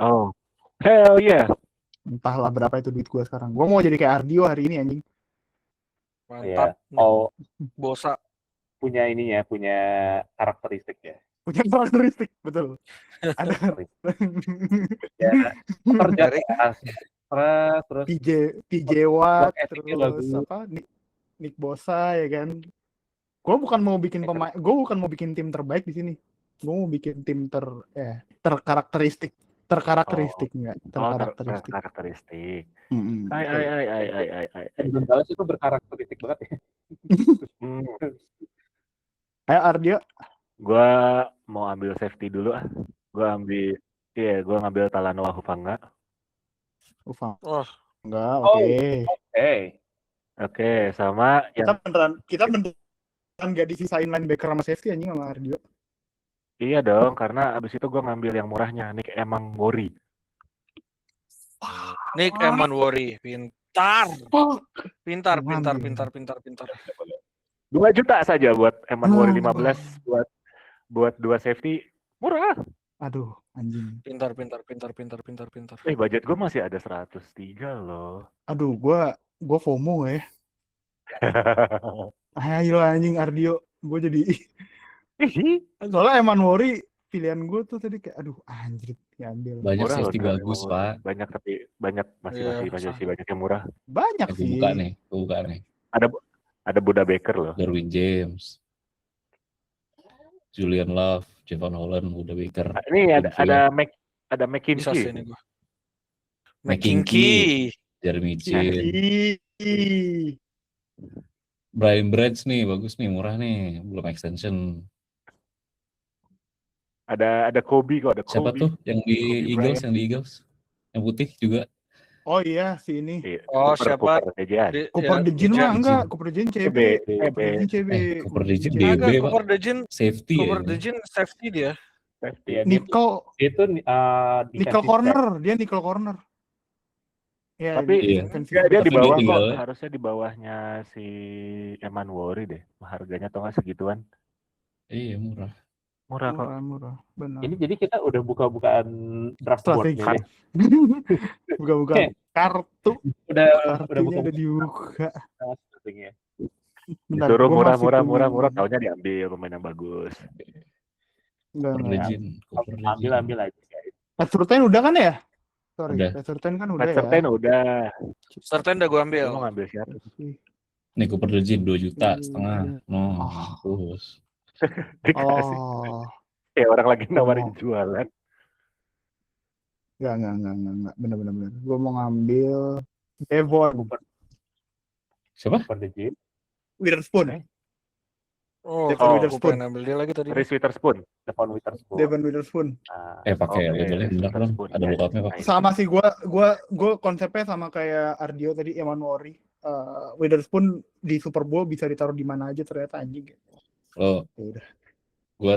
Speaker 6: Oh. Hell yeah.
Speaker 2: Entahlah berapa itu duit gue sekarang. Gue mau jadi kayak Ardio hari ini anjing.
Speaker 1: Mantap.
Speaker 5: Oh,
Speaker 1: Bosa.
Speaker 5: punya ininya, punya karakteristik ya.
Speaker 2: Punya karakteristik, betul. Ada
Speaker 5: Ya, kerja keras. Terus
Speaker 2: PJ Watt,
Speaker 5: work ethicnya
Speaker 2: terus
Speaker 5: bagus.
Speaker 2: apa Nick Bosa ya kan. Gue bukan mau bikin pemain, gue bukan mau bikin tim terbaik di sini. Gue mau bikin tim terkarakteristik enggak? Terkarakteristik.
Speaker 6: Karakteristik.
Speaker 2: Mm-mm.
Speaker 6: Ay.
Speaker 5: Gonzalez itu berkarakteristik banget ya.
Speaker 2: Ayo Ardio.
Speaker 6: Gue mau ambil safety dulu ah. Gue ngambil Talanoa Hufanga.
Speaker 1: Oh,
Speaker 2: Enggak, oke.
Speaker 6: Oke, sama
Speaker 2: Kita beneran nggak disisain linebacker sama safety anjing sama Ardio.
Speaker 6: iya dong, karena abis itu gue ngambil yang murahnya, Nick Emmanwori.
Speaker 1: Nick Emmanwori, pintar. Pintar.
Speaker 6: 2 juta saja buat Emmanwori
Speaker 2: Ah.
Speaker 6: 15 buat 2 safety murah.
Speaker 2: Aduh, anjing.
Speaker 1: Pintar.
Speaker 6: Budget gue masih ada 103 loh.
Speaker 2: Aduh, gua FOMO ya. Ayo anjing Ardio. Gue jadi soalnya Emmanwori pilihan gue tuh tadi kayak aduh anjir diambil.
Speaker 3: Banyak
Speaker 6: Murah
Speaker 3: safety
Speaker 6: loh,
Speaker 3: bagus,
Speaker 6: Emmanwori.
Speaker 3: Pak.
Speaker 6: Banyak tapi masih
Speaker 1: Iya,
Speaker 6: banyak yang murah.
Speaker 2: Banyak
Speaker 3: Gue
Speaker 2: sih.
Speaker 3: buka nih.
Speaker 6: Ada Buda Baker loh.
Speaker 3: Derwin James, Julian Love, Javon Holland, Buda Baker.
Speaker 6: Nah, ini ada
Speaker 1: bisa
Speaker 6: McKinsey.
Speaker 1: sih ini gua.
Speaker 3: McKinsey. Jeremy Chin,
Speaker 2: Ih.
Speaker 3: Brian Branch nih bagus nih, murah nih, belum extension.
Speaker 6: Ada Kobe kok, ada
Speaker 3: Siapa
Speaker 6: Kobe.
Speaker 3: tuh yang di
Speaker 6: Kobe
Speaker 3: Eagles, yang putih juga?
Speaker 2: Oh iya si ini.
Speaker 6: Iya,
Speaker 1: Oh, siapa?
Speaker 6: Cooper aja.
Speaker 2: Cooper DeJean mah
Speaker 3: Dejean.
Speaker 2: enggak, Cooper DeJean CB. Cooper DeJean CB.
Speaker 3: Cooper DeJean
Speaker 2: DeJean.
Speaker 3: DB,
Speaker 1: Agak
Speaker 3: Pak.
Speaker 1: Cooper DeJean
Speaker 3: Safety ya.
Speaker 1: safety dia.
Speaker 5: Ya,
Speaker 2: Nickel
Speaker 5: defensive
Speaker 2: Nickel corner. Ya,
Speaker 6: Tapi
Speaker 3: Iya.
Speaker 2: defensive
Speaker 6: dia
Speaker 3: Tapi
Speaker 6: di bawah
Speaker 3: dia tinggal-
Speaker 6: kok, harusnya di bawahnya si Emmanwori deh. Harganya atau nggak segituan?
Speaker 3: Iya, murah.
Speaker 6: Murah kok.
Speaker 2: murah. Benar.
Speaker 5: Ini jadi kita udah buka-bukaan draft
Speaker 2: Strategi.
Speaker 5: board nih.
Speaker 2: Buka-buka kartu.
Speaker 5: Udah
Speaker 2: Kartunya
Speaker 5: buka
Speaker 2: udah dibuka.
Speaker 5: strategi.
Speaker 2: Bentar,
Speaker 6: Disuruh
Speaker 2: gua masih punya-
Speaker 6: murah, taunya diambil pemain yang bagus.
Speaker 2: Enggak.
Speaker 3: Cooper DeJean.
Speaker 5: Ambil aja guys.
Speaker 2: Surtain udah kan ya? Sorry,
Speaker 3: Udah.
Speaker 2: Surtain kan udah
Speaker 6: Pat
Speaker 2: ya.
Speaker 6: Surtain udah.
Speaker 1: Certain udah gua ambil.
Speaker 6: Lu mau ngambil siapa?
Speaker 3: Nih Cooper DeJean 2,5 juta. No,
Speaker 2: Oh.
Speaker 3: terus.
Speaker 6: Dikasih.
Speaker 2: Oh,
Speaker 6: Kayak orang lagi nawarin
Speaker 2: Oh.
Speaker 6: jualan.
Speaker 2: enggak. Bener. Gue mau ngambil Devon
Speaker 3: Siapa?
Speaker 5: Cooper DeJean.
Speaker 2: Witherspoon.
Speaker 1: Oh,
Speaker 2: Devon
Speaker 1: gua
Speaker 2: Witherspoon.
Speaker 1: pengen ambil dia lagi tadi.
Speaker 6: Reese Witherspoon.
Speaker 5: Devon Witherspoon.
Speaker 2: Devon Witherspoon.
Speaker 3: Pakai
Speaker 6: Oke,
Speaker 3: labelnya bener kan?
Speaker 6: Witherspoon.
Speaker 3: Ada bokapnya, Pak.
Speaker 2: Sama sih gue konsepnya sama kayak Ardio tadi Emmanwori. Witherspoon di Super Bowl bisa ditaruh di mana aja ternyata anjing.
Speaker 3: Oh,
Speaker 2: Ya udah.
Speaker 3: gue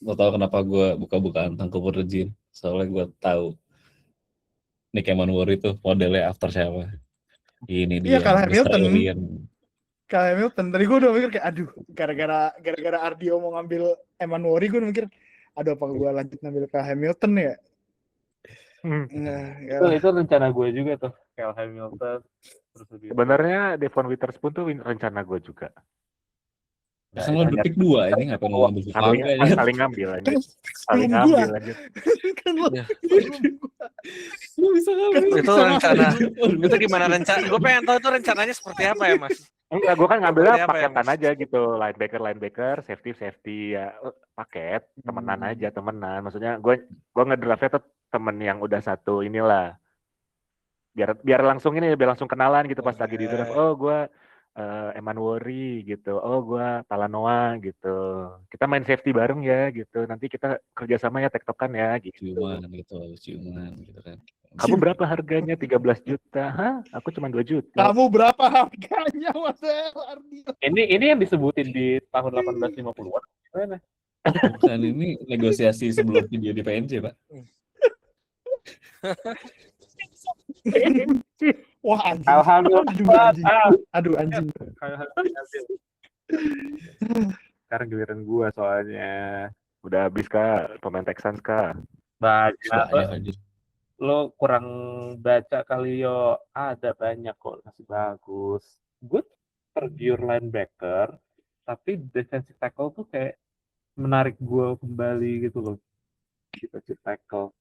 Speaker 3: lo tau kenapa gue buka-bukaan tentang Cooper DeJean? Soalnya gue tahu Nick Emmanwori itu modelnya after siapa? Ini dia.
Speaker 2: Iya, kalah
Speaker 3: Mr.
Speaker 2: Hamilton.
Speaker 3: Alien.
Speaker 2: Kayak Hamilton. Tadi gue udah mikir kayak aduh, gara-gara Ardio mau ngambil Emmanwori gue udah mikir aduh apa gue lanjut ngambil ke Hamilton ya?
Speaker 5: Itu rencana gue juga tuh, Kyle Hamilton. Terus
Speaker 6: Sebenarnya Devon Witherspoon tuh rencana gue juga.
Speaker 3: Kan lo udah pick 2 ini ngapain lo ngambil
Speaker 6: Saling ngambil aja. Saling ngambil aja.
Speaker 2: Kan lo
Speaker 1: Iya.
Speaker 3: Lo bisa ngambil.
Speaker 1: Itu rencana. Itu gimana rencana? Gue pengen tahu itu rencananya seperti apa ya, Mas?
Speaker 6: Enggak, gue kan ngambilnya
Speaker 1: Seperti apa ya,
Speaker 6: paketan
Speaker 1: Mas?
Speaker 6: aja gitu, linebacker, safety ya paket, temenan aja, temenan. Maksudnya gue ngedraftnya tuh temen yang udah satu inilah, biar langsung kenalan gitu pas lagi di draft. Oh gue Eman Worry gitu, oh gue Talanoa gitu. Kita main safety bareng ya gitu. Nanti kita kerjasama ya tektokan ya gitu.
Speaker 3: Ciuman gitu kan.
Speaker 6: Kamu berapa harganya? 13 juta. Hah? Aku cuma 2 juta.
Speaker 2: Kamu berapa harganya, Ardi?
Speaker 5: Ini yang disebutin di tahun 1850-an. Mana?
Speaker 3: Bukan, ini negosiasi sebelum video di PNJ, Pak.
Speaker 2: Wah, anjing.
Speaker 5: Alhamdulillah.
Speaker 2: Aduh, anjing.
Speaker 5: Sekarang giliran gue soalnya.
Speaker 6: Udah habis Kak, pemain Texans Kak.
Speaker 5: Banyak. Lo kurang baca kali yo. Ada banyak kok, masih bagus. Gue pure linebacker, tapi defensive tackle tuh kayak menarik gue kembali gitu loh. Defensive tackle.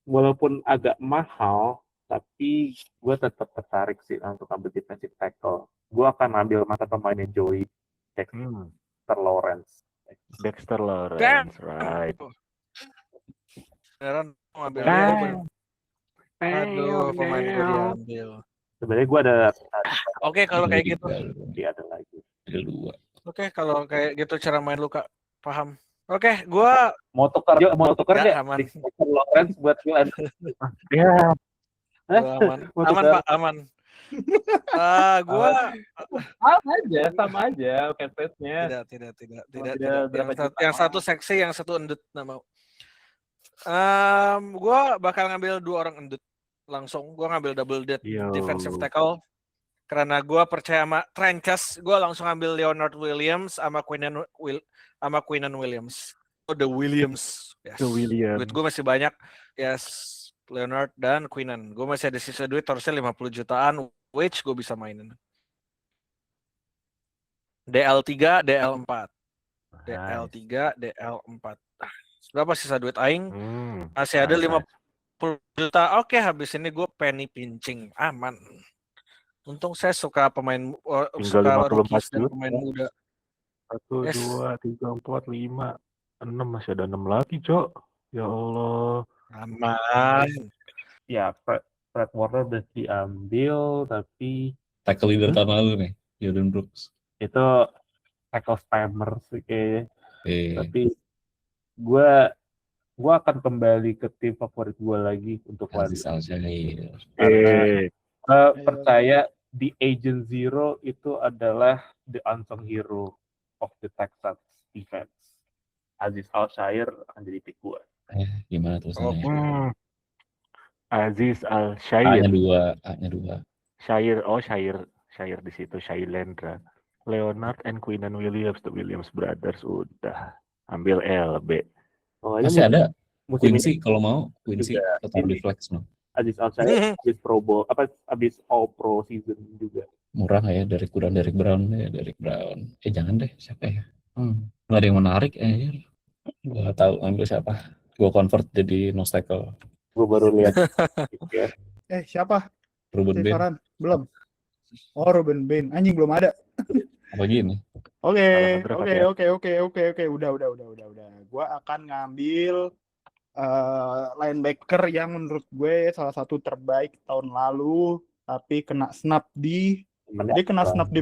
Speaker 5: Walaupun agak mahal, tapi gue tetap tertarik sih untuk ambil defensive tackle. Gue akan ambil mata pemainnya Joey Dexter Lawrence.
Speaker 6: Dexter Lawrence, right.
Speaker 1: Heran ngambil pemain gue diambil.
Speaker 5: Sebenarnya gue ada.
Speaker 1: Oke, kalau kayak gitu.
Speaker 5: Dia ada lagi.
Speaker 3: Ada 2.
Speaker 1: Oke, kalau kayak gitu cara main lu, Kak. Paham. Oke, gue
Speaker 5: Mau tukar
Speaker 1: Ya,
Speaker 5: nggak?
Speaker 1: aman.
Speaker 5: Dexter Lawrence buat gue.
Speaker 6: Ya,
Speaker 1: aman. Aman, Pak, aman. Gue
Speaker 5: sama aja campaign-nya.
Speaker 1: tidak.
Speaker 5: Berapa juta?
Speaker 1: Yang satu seksi, yang satu endut, nggak mau. Gue bakal ngambil 2 orang endut langsung. Gue ngambil double defensive tackle karena gue percaya sama Trenches. Gue langsung ambil Leonard Williams sama Quinnen Williams. The Williams. Yes.
Speaker 6: The Williams.
Speaker 1: Duit gue masih banyak. Yes, Leonard dan Quinnen. Gue masih ada sisa duit harusnya 50 jutaan, which gue bisa mainin. DL3, DL4. DL3, DL4. Berapa sisa duit aing? Masih ada 50 juta. Oke, habis ini gue penny pinching. Aman. Untung saya suka pemain suka rookies dan pemain muda.
Speaker 6: 1, 2, 3, 4, 5, 6. Masih ada 6 lagi, Cok. Ya Allah.
Speaker 1: Aman.
Speaker 5: Ya, Fred Warner udah diambil, tapi
Speaker 3: Tackle leader tahun lalu nih, Jordan Brooks.
Speaker 5: itu tackle spammer sih kayaknya. Tapi gue akan kembali ke tim favorit gue lagi untuk
Speaker 3: Aziz Al-Shair.
Speaker 5: Percaya di Agent Zero itu adalah the unsung hero of the Texans defense. Aziz Al-Shair akan jadi pick gue.
Speaker 3: Gimana tulisannya?
Speaker 6: Aziz Al-Shair.
Speaker 3: A-nya 2.
Speaker 6: Shair di situ, Shailendra. Leonard and Quinnen Williams, the Williams Brothers udah ambil LB.
Speaker 3: Masih ada Quincy kalau mau, Quincy atau di flex no.
Speaker 5: Aziz Al-Shair habis Pro Bowl, habis All Pro season juga.
Speaker 3: Murah nggak ya Derek Brown ya, Derek Brown. Jangan deh, siapa ya? Nggak ada yang menarik Gua tahu ambil siapa. Gua convert jadi nose tackle.
Speaker 5: Gua baru lihat.
Speaker 2: Siapa?
Speaker 3: Ruben Bain.
Speaker 2: Belum. Oh, Ruben Bain. Anjing belum ada.
Speaker 3: Apa gini?
Speaker 2: Oke. Udah. Gua akan ngambil linebacker yang menurut gue salah satu terbaik tahun lalu, tapi kena snap di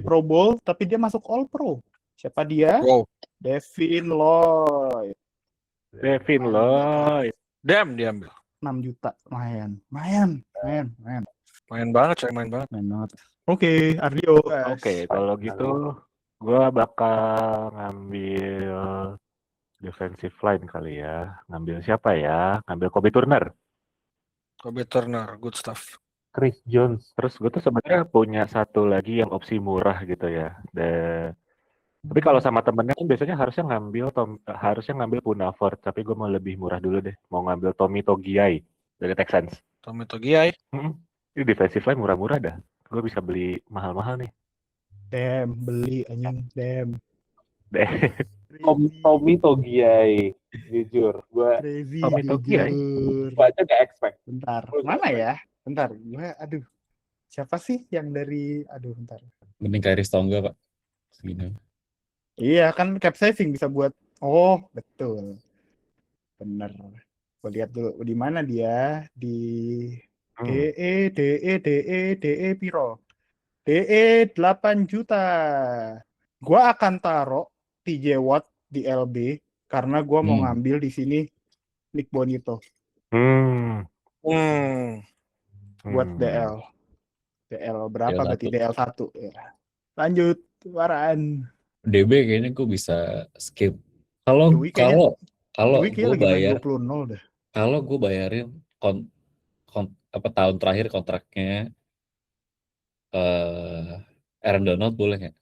Speaker 2: Pro Bowl, tapi dia masuk All Pro. Siapa dia?
Speaker 1: Wow.
Speaker 2: Devin Lloyd.
Speaker 1: Damn, diambil.
Speaker 2: 6 juta. Main
Speaker 1: banget.
Speaker 2: Oke, Ardio.
Speaker 6: Oke, kalau gitu gue bakal ngambil defensive line kali ya. Ngambil siapa ya? Ngambil Kobe Turner,
Speaker 1: Good stuff.
Speaker 5: Chris Jones.
Speaker 6: Terus gue tuh sebenarnya punya satu lagi yang opsi murah gitu ya. Tapi kalau sama temennya kan biasanya harusnya ngambil Puna Ford, tapi gue mau lebih murah dulu deh. Mau ngambil Tommy Togiai. dari Texans.
Speaker 1: Tommy Togiai.
Speaker 6: Ini defensive line murah-murah dah. Gue bisa beli mahal-mahal nih.
Speaker 2: Damn, beli anjing, damn.
Speaker 5: Tommy Togiai, jujur, gue
Speaker 2: Crazy,
Speaker 6: Tommy Togiai.
Speaker 2: jujur.
Speaker 5: baca gak expect.
Speaker 2: Bentar, mana ya? Bentar, aduh. Siapa sih yang dari, bentar.
Speaker 3: Mending Kyrie Stonga, Pak. Segini.
Speaker 2: Iya kan cap saving bisa buat, oh betul. Bener. Gue lihat dulu di mana dia di DE piro. DE 8 juta. Gua akan taruh TJ Watt di LB karena gua mau ngambil di sini Nick Bonito buat DL. DL berapa
Speaker 3: DL1.
Speaker 2: berarti DL 1 ya. Lanjut, Waran.
Speaker 3: DB kayaknya gue bisa skip. Kalau
Speaker 2: Dwi kayaknya
Speaker 3: gue
Speaker 2: lagi main
Speaker 3: bayar,
Speaker 2: 20-0 dah.
Speaker 3: kalau gue bayarin tahun terakhir kontraknya Aaron Donald boleh nggak?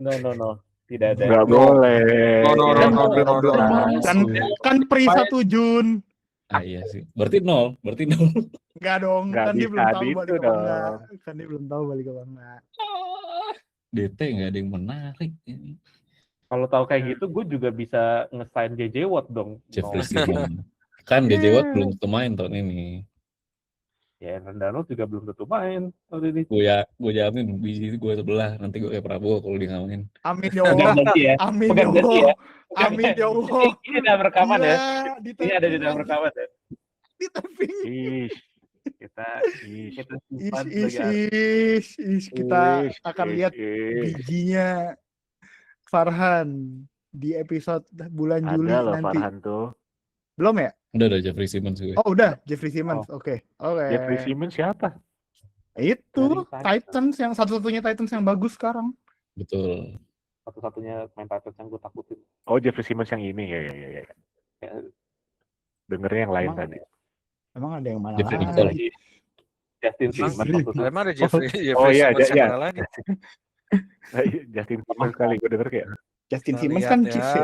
Speaker 5: No. Tidak ada.
Speaker 6: Nggak boleh.
Speaker 2: Kan pri 1 Jun.
Speaker 3: Iya sih. Berarti nol.
Speaker 2: Enggak dong,
Speaker 6: Nggak
Speaker 2: kan dia
Speaker 6: bisa
Speaker 2: belum tahu
Speaker 6: gitu
Speaker 2: balik apa
Speaker 6: dong.
Speaker 2: enggak. Kan dia belum tahu balik apa enggak.
Speaker 3: DT nggak ada yang menarik.
Speaker 5: Kalau tahu kayak gitu, gue juga bisa nge-sign JJ Watt dong.
Speaker 3: Jeffrey
Speaker 5: No.
Speaker 3: Simmons. Kan JJ Watt belum tentu main tahun ini.
Speaker 5: Ya, Rendano juga belum tentu main tahun ini.
Speaker 3: Gue jamin biji gue sebelah. Nanti gue kayak Prabowo kalau dia nggak main.
Speaker 2: Amin ya
Speaker 5: Pegang
Speaker 2: Allah.
Speaker 5: janji ya.
Speaker 2: Amin ya
Speaker 5: Pegang janji
Speaker 2: Allah.
Speaker 5: ya.
Speaker 2: Amin ya Allah.
Speaker 5: Ini dalam rekaman ya.
Speaker 2: Gila,
Speaker 5: Ini ada di dalam rekaman ya.
Speaker 2: Di tapping.
Speaker 5: Kita simpan
Speaker 2: Ish,
Speaker 5: sebagai
Speaker 2: kita akan lihat bijinya Farhan di episode bulan Juli
Speaker 6: Ada loh
Speaker 2: nanti.
Speaker 6: Farhan tuh.
Speaker 2: Belum ya?
Speaker 3: Udah Jeffrey Simmons gue.
Speaker 2: Oh udah, Jeffrey Simmons. Oke.
Speaker 6: Jeffrey Simmons siapa?
Speaker 2: Itu
Speaker 5: Dari
Speaker 2: Titans yang satu-satunya Titans yang bagus sekarang.
Speaker 3: Betul.
Speaker 5: satu-satunya main Titans yang gue takutin.
Speaker 6: Oh, Jeffrey Simmons yang ini ya. Dengernya yang lain
Speaker 2: Emang-
Speaker 6: tadi.
Speaker 2: Emang ada yang mana
Speaker 3: Jeffrey
Speaker 2: lagi?
Speaker 3: Nicole.
Speaker 5: Justin Simmons maksudnya.
Speaker 1: Emang ada Jeffrey
Speaker 6: Oh iya,
Speaker 1: Simmons yang
Speaker 6: iya.
Speaker 1: mana lagi?
Speaker 6: Justin Simmons kali gue denger kayak.
Speaker 2: Justin
Speaker 1: Kita
Speaker 2: Simmons
Speaker 1: lihat
Speaker 2: kan
Speaker 1: ya.
Speaker 2: Chiefs ya?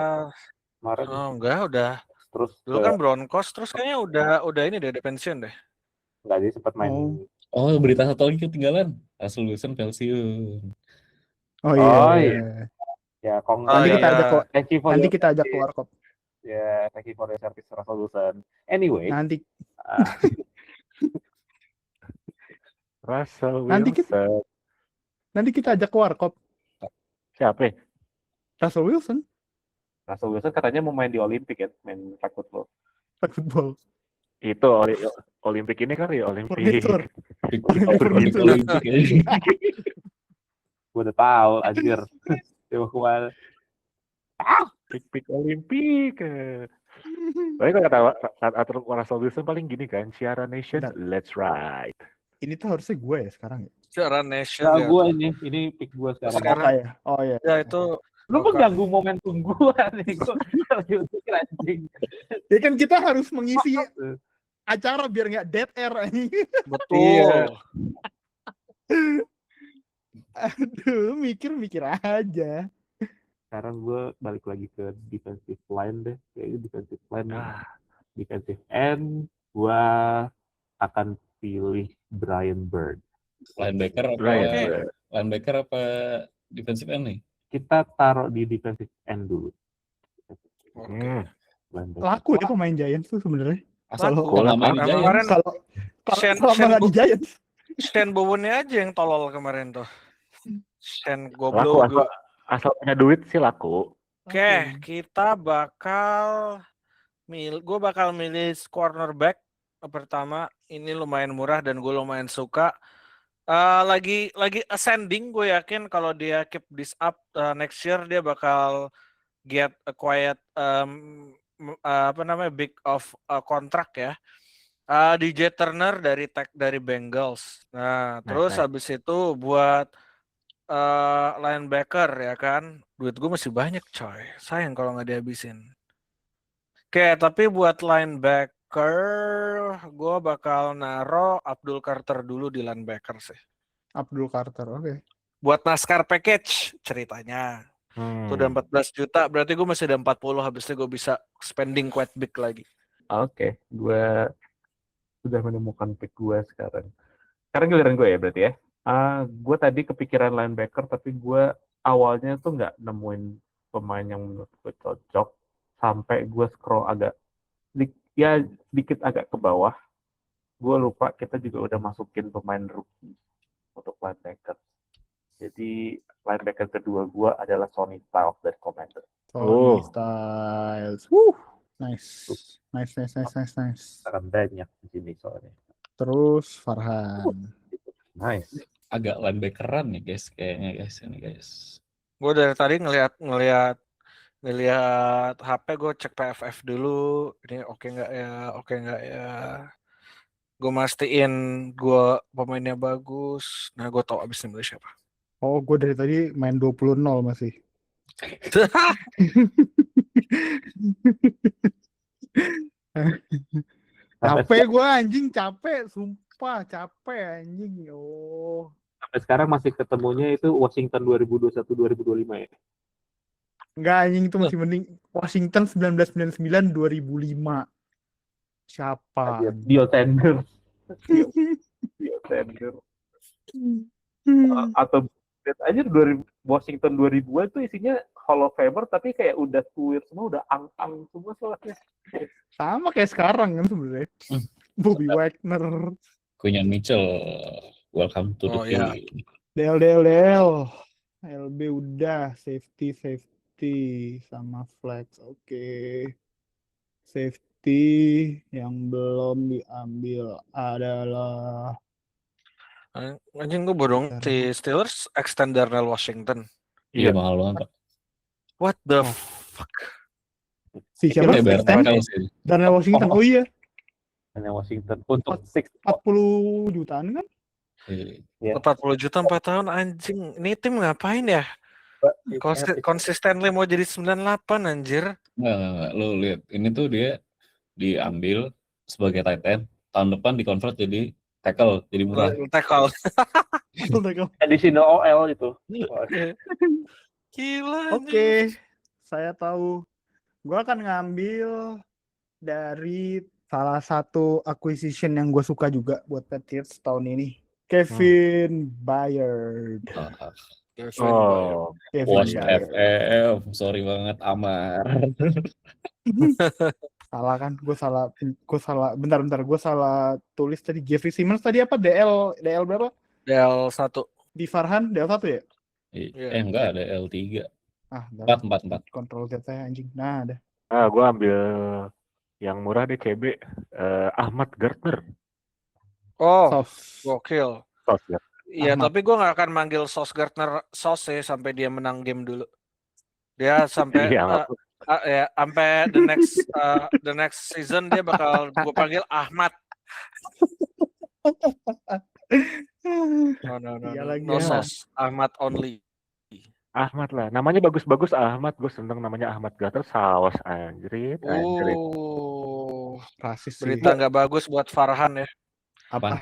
Speaker 5: Kemarin
Speaker 1: Oh enggak, udah.
Speaker 5: terus
Speaker 1: Dulu kan Broncos, terus kayaknya udah ini deh, pensiun deh.
Speaker 5: nggak jadi sempat main.
Speaker 2: Oh.
Speaker 3: Oh, berita satu lagi ketinggalan. Russell Wilson pensiun.
Speaker 2: Oh iya.
Speaker 5: Oh, iya. Ya,
Speaker 2: Nanti
Speaker 1: iya.
Speaker 2: kita ajak keluar.
Speaker 5: thank you for
Speaker 2: Nanti
Speaker 5: your
Speaker 2: kita ajak
Speaker 5: service.
Speaker 2: keluar kop.
Speaker 5: Ya, thank you for your service Russell Wilson. Anyway,
Speaker 2: Nanti
Speaker 6: Russell
Speaker 2: Nanti
Speaker 6: Wilson.
Speaker 2: nanti kita ajak keluar kop.
Speaker 6: Siapa? ya?
Speaker 2: Russell Wilson
Speaker 5: Russell Wilson katanya mau main di Olimpik ya, main flag football.
Speaker 2: flag football.
Speaker 6: Itu Olimpik ini kali ya, Olimpik.
Speaker 2: Furniture.
Speaker 3: Furniture Olympic ya.
Speaker 5: Gue udah tahu, anjir. Dewa kual.
Speaker 6: Pik Olimpik. Tapi kalau kata Russell Wilson paling gini kan, Ciara Nation,
Speaker 2: Bentar.
Speaker 6: let's ride.
Speaker 2: Ini tuh harusnya gue ya sekarang ya.
Speaker 1: Secara nation
Speaker 5: Nah,
Speaker 1: ya.
Speaker 5: gue ini pick gue sekarang.
Speaker 1: Sekarang.
Speaker 2: Oka ya. Oh iya.
Speaker 1: Ya itu
Speaker 5: Lu mengganggu momentum gue nih. Gue lagi untuk anjing.
Speaker 2: Ya kan kita harus mengisi acara biar nggak dead air anjing.
Speaker 1: betul.
Speaker 5: Iya.
Speaker 2: Aduh, mikir aja.
Speaker 5: Sekarang gue balik lagi ke defensive line deh. Kayaknya defensive line. Defensive end, gue akan pilih Brian Bird.
Speaker 3: Linebacker apa defensive end nih?
Speaker 5: Kita taruh di defensive end dulu.
Speaker 1: Oke.
Speaker 5: Linebacker.
Speaker 2: Laku ya pemain Giants tuh sebenarnya. Asal
Speaker 1: Laku.
Speaker 3: Kalau nggak main di
Speaker 1: Karena
Speaker 3: Giants.
Speaker 1: kemarin
Speaker 2: kalau
Speaker 1: Shane
Speaker 2: nggak di Giants.
Speaker 1: Shane Bowennya aja yang tolol kemarin tuh. Shane
Speaker 6: Laku
Speaker 1: goblok.
Speaker 6: asal punya duit sih laku.
Speaker 1: Oke, kita bakal gue bakal milih cornerback pertama. Ini lumayan murah dan gue lumayan suka. Lagi ascending, gue yakin kalau dia keep this up next year dia bakal get a quiet big of contract ya. DJ Turner dari Bengals. Nah, terus
Speaker 6: nice.
Speaker 1: habis itu buat linebacker ya kan. Duit gue masih banyak coy. Sayang kalau nggak dihabisin. Oke, tapi buat linebacker gue bakal naro Abdul Carter dulu di linebacker sih.
Speaker 2: Abdul Carter, oke.
Speaker 1: Buat NASCAR package ceritanya. Itu udah 14 juta, berarti gue masih ada 40, habisnya gue bisa spending quite big lagi.
Speaker 5: Oke, gue sudah menemukan pick gue sekarang. Sekarang giliran gue ya berarti ya. Gue tadi kepikiran linebacker, tapi gue awalnya tuh nggak nemuin pemain yang menurut gue cocok. Sampai gue scroll agak, sedikit agak ke bawah. Gue lupa kita juga udah masukin pemain rookie untuk linebacker. Jadi linebacker kedua gue adalah Sonny Styles dari Commander.
Speaker 2: Tony Styles. Wuh. Nice.
Speaker 5: Akan banyak di sini soalnya.
Speaker 2: Terus Farhan.
Speaker 5: Nice.
Speaker 3: Agak linebackeran nih guys kayaknya guys ini guys.
Speaker 1: Gue dari tadi ngelihat HP, gue cek PFF dulu. Ini oke nggak ya? Gue mastiin gue pemainnya bagus. Nah, gue tahu abis ini milih siapa.
Speaker 2: Oh, gue dari tadi main 20-0 masih. Capek gue anjing, sumpah capek anjing. Oh.
Speaker 5: Sampai sekarang masih ketemunya itu Washington 2021-2025 ya?
Speaker 2: Enggak anjing, itu masih mending Washington 1999-2005. Siapa?
Speaker 5: Dio Tender. Atau lihat aja Washington 2000-an tuh isinya Hall of Famer tapi kayak udah tuir semua, udah ang-ang semua soalnya.
Speaker 2: Sama kayak sekarang kan sebenarnya. Bobby Wagner,
Speaker 3: Quinyon Mitchell, welcome to the team.
Speaker 2: DL. LB udah, safety sama flex. Oke. Safety yang belum diambil adalah
Speaker 1: Anjing gue bodong si Steelers extend Darnell Washington.
Speaker 3: Iya mahal banget.
Speaker 1: What the fuck?
Speaker 2: si siapa? Darnell Washington. Oh iya.
Speaker 5: Darnell Washington untuk
Speaker 2: 40 jutaan kan?
Speaker 5: Iya.
Speaker 1: 40 juta 4 tahun anjing. Ini tim ngapain ya? Konsisten mau jadi 98 anjir.
Speaker 3: Enggak. Lo lihat, ini tuh dia diambil sebagai tight end, tahun depan dikonvert jadi tackle, jadi murah.
Speaker 1: Tackle.
Speaker 5: Additional OL itu.
Speaker 1: Gila.
Speaker 2: Oke. Saya tahu. Gue akan ngambil dari salah satu acquisition yang gue suka juga buat Patriots tahun ini. Kevin Byard.
Speaker 3: Wash FF, sorry banget Amar.
Speaker 2: Salah kan? Gue salah. Bentar. Gue salah tulis tadi. Jeffrey Simmons tadi apa? DL berapa?
Speaker 1: DL 1.
Speaker 2: Di Farhan DL 1 ya?
Speaker 3: Enggak ada L3. 4.
Speaker 2: Kontrol Z saya anjing. Nah, ada.
Speaker 6: Gue ambil yang murah deh CB. Ahmad Gardner.
Speaker 1: Oh, gokil.
Speaker 6: Ya.
Speaker 1: Iya, tapi gue gak akan manggil Sauce Gardner Sauce sampai dia menang game dulu. Dia sampai sampai the next season dia bakal gue panggil Ahmad. No Sauce, Ahmad only.
Speaker 6: Ahmad lah, namanya bagus-bagus Ahmad. Gue seneng namanya Ahmad Gardner. Saus anjrit.
Speaker 2: Rasis
Speaker 1: berita nggak bagus buat Farhan ya.
Speaker 3: Apa?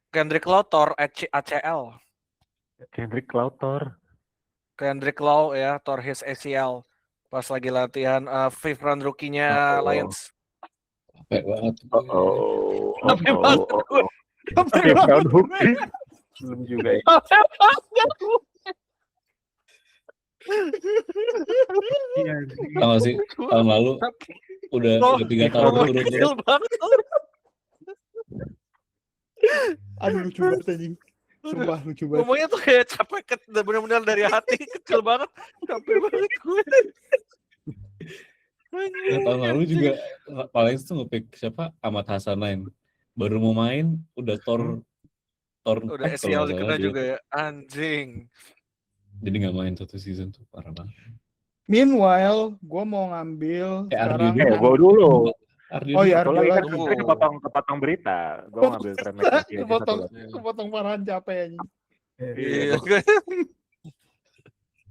Speaker 1: Kendrick Lautor ACL. Kendrick Lau ya, tore his ACL pas lagi latihan 5th round rookie-nya Lions.
Speaker 3: Capek banget.
Speaker 6: Capek banget gue.
Speaker 5: Belum juga ya.
Speaker 3: Tahu sih, tahun lalu udah 3 tahun
Speaker 1: berturut-turut.
Speaker 2: Aduh, lucu banget anjing. Sumpah lucu banget.
Speaker 1: Ngomongnya tuh kayak capek, benar-benar dari hati, kecil banget. Capek banget gue.
Speaker 3: Tahun lalu juga paling tuh nge-pick siapa? Ahmad Hassanain. Baru mau main udah tor
Speaker 1: udah ACL dikena juga ya. Anjing.
Speaker 3: Jadi nggak main satu season tuh, parah banget.
Speaker 2: Meanwhile, gue mau ngambil sekarang.
Speaker 6: Gue dulu.
Speaker 2: Oh iya,
Speaker 6: Ardi kan kepotong berita. Gue ngambil Trent McDuffie.
Speaker 2: Kepotong Farhan capek anjing.
Speaker 1: Iya.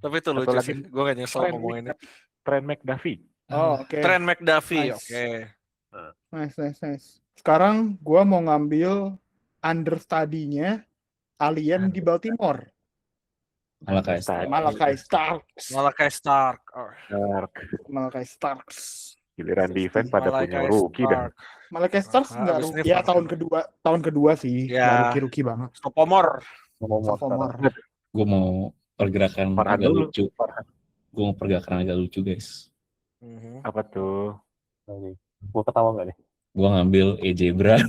Speaker 1: Tapi itu lucu sih. Gue gak nyesel ngomongin ini.
Speaker 6: Trent McDuffie.
Speaker 2: Oh, oke.
Speaker 1: Trent McDuffie, oke.
Speaker 2: Nice. Sekarang gue mau ngambil understudy-nya Alien di Baltimore.
Speaker 3: Malakai Stark.
Speaker 2: Malakai Starks.
Speaker 1: Malakai Stark.
Speaker 2: Malakai Starks.
Speaker 6: Giliran defense pada punya
Speaker 1: Malakai
Speaker 6: rookie dah.
Speaker 1: Stark.
Speaker 2: Malakai Stars
Speaker 1: Ah,
Speaker 2: nggak
Speaker 1: abis ini
Speaker 2: ya
Speaker 1: Farhan.
Speaker 2: tahun kedua sih,
Speaker 1: Ya.
Speaker 2: nggak rookie banget.
Speaker 1: Sophomore.
Speaker 2: Sophomore.
Speaker 3: Gue mau pergerakan
Speaker 6: Farhan
Speaker 3: agak
Speaker 6: dulu.
Speaker 3: lucu.
Speaker 6: Farhan.
Speaker 3: Gue mau pergerakan agak lucu guys.
Speaker 1: Mhm.
Speaker 6: Apa tuh?
Speaker 5: Gue ketawa nggak nih?
Speaker 3: Gue ngambil AJ Brown.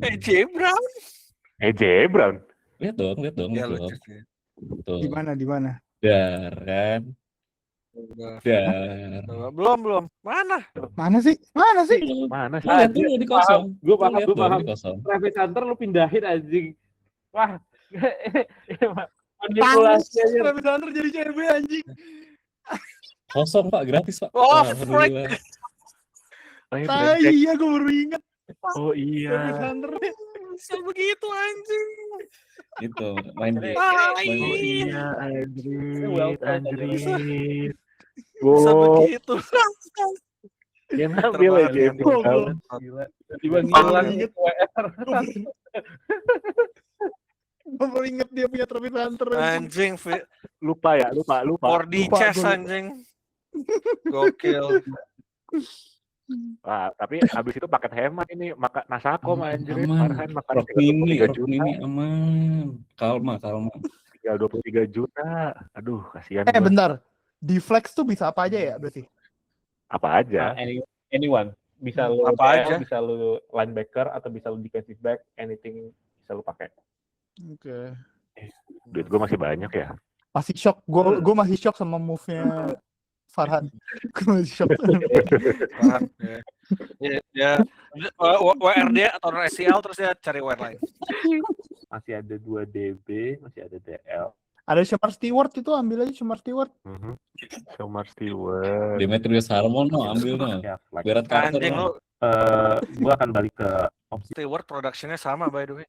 Speaker 1: AJ Brown.
Speaker 6: AJ Brown.
Speaker 3: lihat dong,
Speaker 1: Ya
Speaker 3: lihat dong.
Speaker 1: lucu sih.
Speaker 3: Tuh.
Speaker 2: Di mana?
Speaker 3: Dar kan.
Speaker 1: Udah.
Speaker 3: Dar.
Speaker 1: Belum. Mana?
Speaker 2: Mana sih?
Speaker 6: Mana sih?
Speaker 3: Lihat dulu di kosong.
Speaker 5: Gue
Speaker 3: Lu
Speaker 5: paham,
Speaker 3: lihat
Speaker 5: gue
Speaker 3: dong
Speaker 5: paham.
Speaker 3: di kosong.
Speaker 5: Travis Hunter lu pindahin anjing. Wah. Manipulasi aja.
Speaker 2: Travis Hunter jadi CB anjing.
Speaker 3: Kosong Pak, gratis Pak.
Speaker 1: Oh,
Speaker 3: Alhamdulillah.
Speaker 2: Iya, gue baru inget.
Speaker 6: Oh
Speaker 2: Travis
Speaker 6: iya.
Speaker 2: Hunter.
Speaker 1: Bisa begitu anjing.
Speaker 3: Itu main di
Speaker 6: Oh
Speaker 1: Iya.
Speaker 6: iya, Andri.
Speaker 1: Bisa
Speaker 6: Wow,
Speaker 1: begitu.
Speaker 6: dia ngambil
Speaker 1: Terbalik.
Speaker 6: AJ Brown.
Speaker 5: Gila. Tiba ngilang
Speaker 2: Inget.
Speaker 5: WR.
Speaker 2: Gue baru inget dia punya Travis Hunter.
Speaker 1: Anjing.
Speaker 6: Lupa.
Speaker 1: 4D
Speaker 2: Lupa,
Speaker 1: chess
Speaker 2: gua lupa.
Speaker 1: anjing. Gokil.
Speaker 6: Wah, tapi abis itu paket hemat ini, makan Nasakom anjir.
Speaker 3: Aman.
Speaker 6: Farhan makan
Speaker 3: Rock mini
Speaker 6: 33 juta.
Speaker 3: aman. Kalma.
Speaker 6: Tinggal 23 juta. Aduh, kasihan gua.
Speaker 2: Bentar. Di flex tuh bisa apa aja ya berarti?
Speaker 6: Apa aja?
Speaker 5: Anyone. Bisa lu
Speaker 1: Apa
Speaker 5: DL,
Speaker 1: aja.
Speaker 5: bisa lu linebacker atau bisa lu defensive back, anything bisa lu pakai.
Speaker 2: Oke.
Speaker 6: Duit gua masih banyak ya.
Speaker 2: Masih shock. Gue masih shock sama move-nya Farhan. Gue masih shock.
Speaker 1: Farhan, ya. WR dia atau ACL terus dia cari WR lain.
Speaker 5: Masih ada 2 DB, masih ada DL.
Speaker 2: Ada Shamar Stewart itu, ambil aja Shamar Stewart.
Speaker 6: Shamar Stewart.
Speaker 3: Demetrius Harmon no, ambil no.
Speaker 5: Ya, flag.
Speaker 3: Berat Carter
Speaker 1: Anjing
Speaker 3: no.
Speaker 1: lu
Speaker 5: Gua akan balik ke opsi.
Speaker 1: Stewart production-nya sama by the way.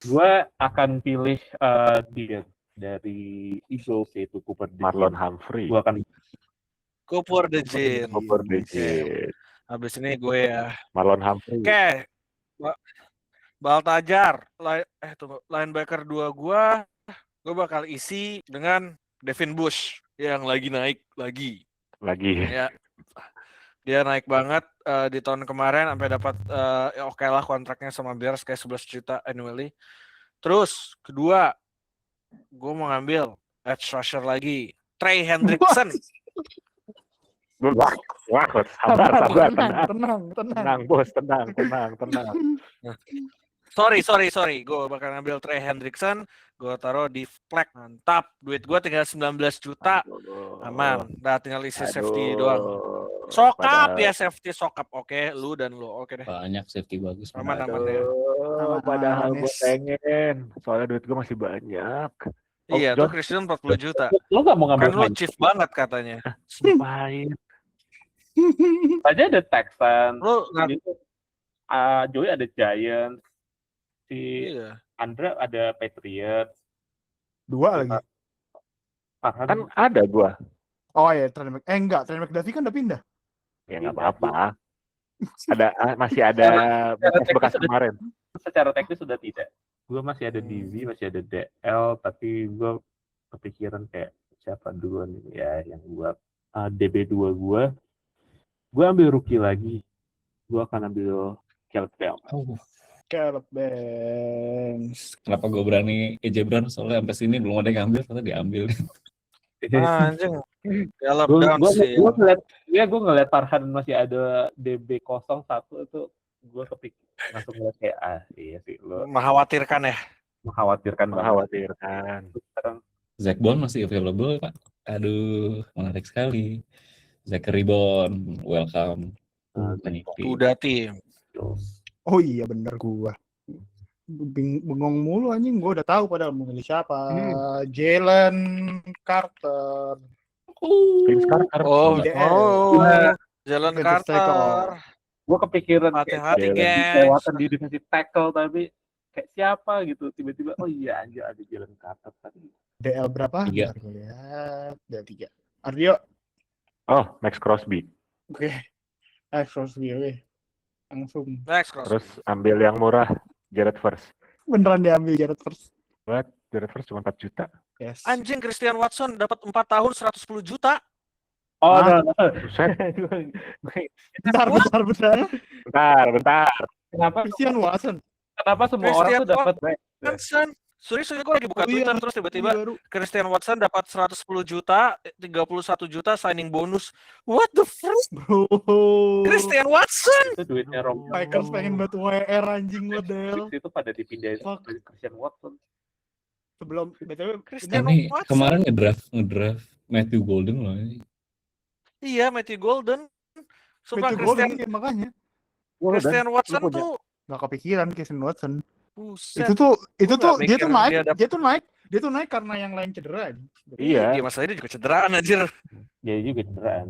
Speaker 5: Gua akan pilih dia dari Eagles yaitu Cooper DeJean.
Speaker 6: Marlon Humphrey.
Speaker 5: Gua akan
Speaker 1: Cooper DeJean.
Speaker 6: Cooper DeJean.
Speaker 1: Habis ini gue ya.
Speaker 6: Marlon Humphrey.
Speaker 1: Oke. Baltajar, linebacker 2 gue bakal isi dengan Devin Bush yang lagi naik lagi. Ya, dia naik banget di tahun kemarin sampai dapat ya oke lah kontraknya sama Bears kayak 11 juta annually. Terus kedua, gue mau ngambil edge rusher lagi, Trey Hendrickson.
Speaker 6: Wah, sabar,
Speaker 2: Tenang.
Speaker 6: bos, tenang.
Speaker 1: Sorry. Gue bakal ngambil Trey Hendrickson, gue taruh di flag. Mantap, duit gue tinggal 19 juta. Aman, udah tinggal isi safety doang. Sokap ya, safety sokap. Oke, lu dan lu. Oke deh.
Speaker 3: Banyak safety bagus.
Speaker 1: Aman ya.
Speaker 6: Padahal gue pengen, soalnya duit gue masih banyak.
Speaker 1: Iya, tuh Christian 40 juta.
Speaker 5: lu nggak mau ngambil
Speaker 1: Kan lu chief banget katanya.
Speaker 6: Ngapain?
Speaker 5: aja ada Texans.
Speaker 1: Lu
Speaker 5: Joey ada Giants. Si
Speaker 1: iya.
Speaker 5: Andra ada Patriots.
Speaker 2: 2 lagi.
Speaker 5: Kan
Speaker 6: ada gua.
Speaker 2: Oh ya, Trent McDuffie kan udah pindah.
Speaker 6: Ya nggak apa-apa. Masih ada bekas kemarin.
Speaker 5: Secara teknis sudah tidak. Gue masih ada DV, masih ada DL, tapi gue kepikiran kayak siapa duluan ya yang gue DB2 gue ambil rookie lagi. Gue akan ambil Caleb Bell.
Speaker 2: Caleb Banks.
Speaker 3: Kenapa gue berani AJ Brown? Soalnya sampai sini belum ada yang ngambil, ternyata diambil.
Speaker 1: Anjing. Caleb Downs sih.
Speaker 5: Gue ngeliat Farhan masih ada DB 01 itu gue langsung ngeliat kayak iya sih lo
Speaker 1: Mengkhawatirkan ya.
Speaker 5: mengkhawatirkan.
Speaker 3: Zach Bond masih available Pak. Aduh, menarik sekali. Zachary Bond, welcome.
Speaker 1: Udah tim.
Speaker 2: Oh iya bener gua. Bengong mulu anjing, gua udah tahu padahal mau milih siapa. Jalen Carter.
Speaker 6: Vince Carter.
Speaker 1: Jalen Carter.
Speaker 5: Gue kepikiran
Speaker 1: hati-hati guys.
Speaker 5: Lewatan di defensive tackle tapi kayak siapa gitu tiba-tiba oh iya anjir ada Jalen Carter tadi.
Speaker 2: DL berapa?
Speaker 3: 3.
Speaker 2: Bentar gue lihat. DL 3. Ardio.
Speaker 6: Oh, Max Crosby.
Speaker 2: Oke. Max Crosby, oke. Langsung.
Speaker 1: Max Crosby.
Speaker 6: Terus ambil yang murah, Jared First.
Speaker 2: Beneran diambil Jared First.
Speaker 6: Buat Jared First cuma 4 juta.
Speaker 2: Yes.
Speaker 1: Anjing, Christian Watson dapat 4 tahun 110 juta.
Speaker 5: Oh,
Speaker 2: Hah?
Speaker 5: no.
Speaker 6: Buset.
Speaker 2: Bentar.
Speaker 5: Kenapa
Speaker 2: Christian Watson.
Speaker 5: semua orang
Speaker 1: Christian
Speaker 5: tuh dapat
Speaker 1: Watson. Serius, gue lagi buka
Speaker 2: Oh iya,
Speaker 1: Twitter terus tiba-tiba
Speaker 2: baru.
Speaker 1: Christian Watson dapat 110 juta, 31 juta signing bonus. What the fuck?
Speaker 2: Bro.
Speaker 1: Christian Watson.
Speaker 5: itu duitnya Rob.
Speaker 2: Packers pengen buat WR anjing model.
Speaker 5: Itu pada dipindahin
Speaker 2: Fuck.
Speaker 5: ke Christian Watson.
Speaker 2: Sebelum BTW
Speaker 1: Christian
Speaker 3: Ini
Speaker 1: Watson.
Speaker 3: kemarin ngedraft Matthew Golden loh.
Speaker 1: Iya, Matthew Golden. Sumpah
Speaker 2: Matthew Golden
Speaker 1: Christian
Speaker 2: ya, makanya
Speaker 1: Christian Watson
Speaker 2: punya.
Speaker 1: tuh
Speaker 2: Nggak kepikiran Christian Watson.
Speaker 1: buset.
Speaker 2: Itu tuh
Speaker 1: nggak
Speaker 2: dia
Speaker 1: mikir
Speaker 2: tuh naik karena yang lain cedera.
Speaker 1: Iya,
Speaker 6: Iya.
Speaker 1: masalahnya juga cederaan anjir.
Speaker 5: Jadi juga cederaan.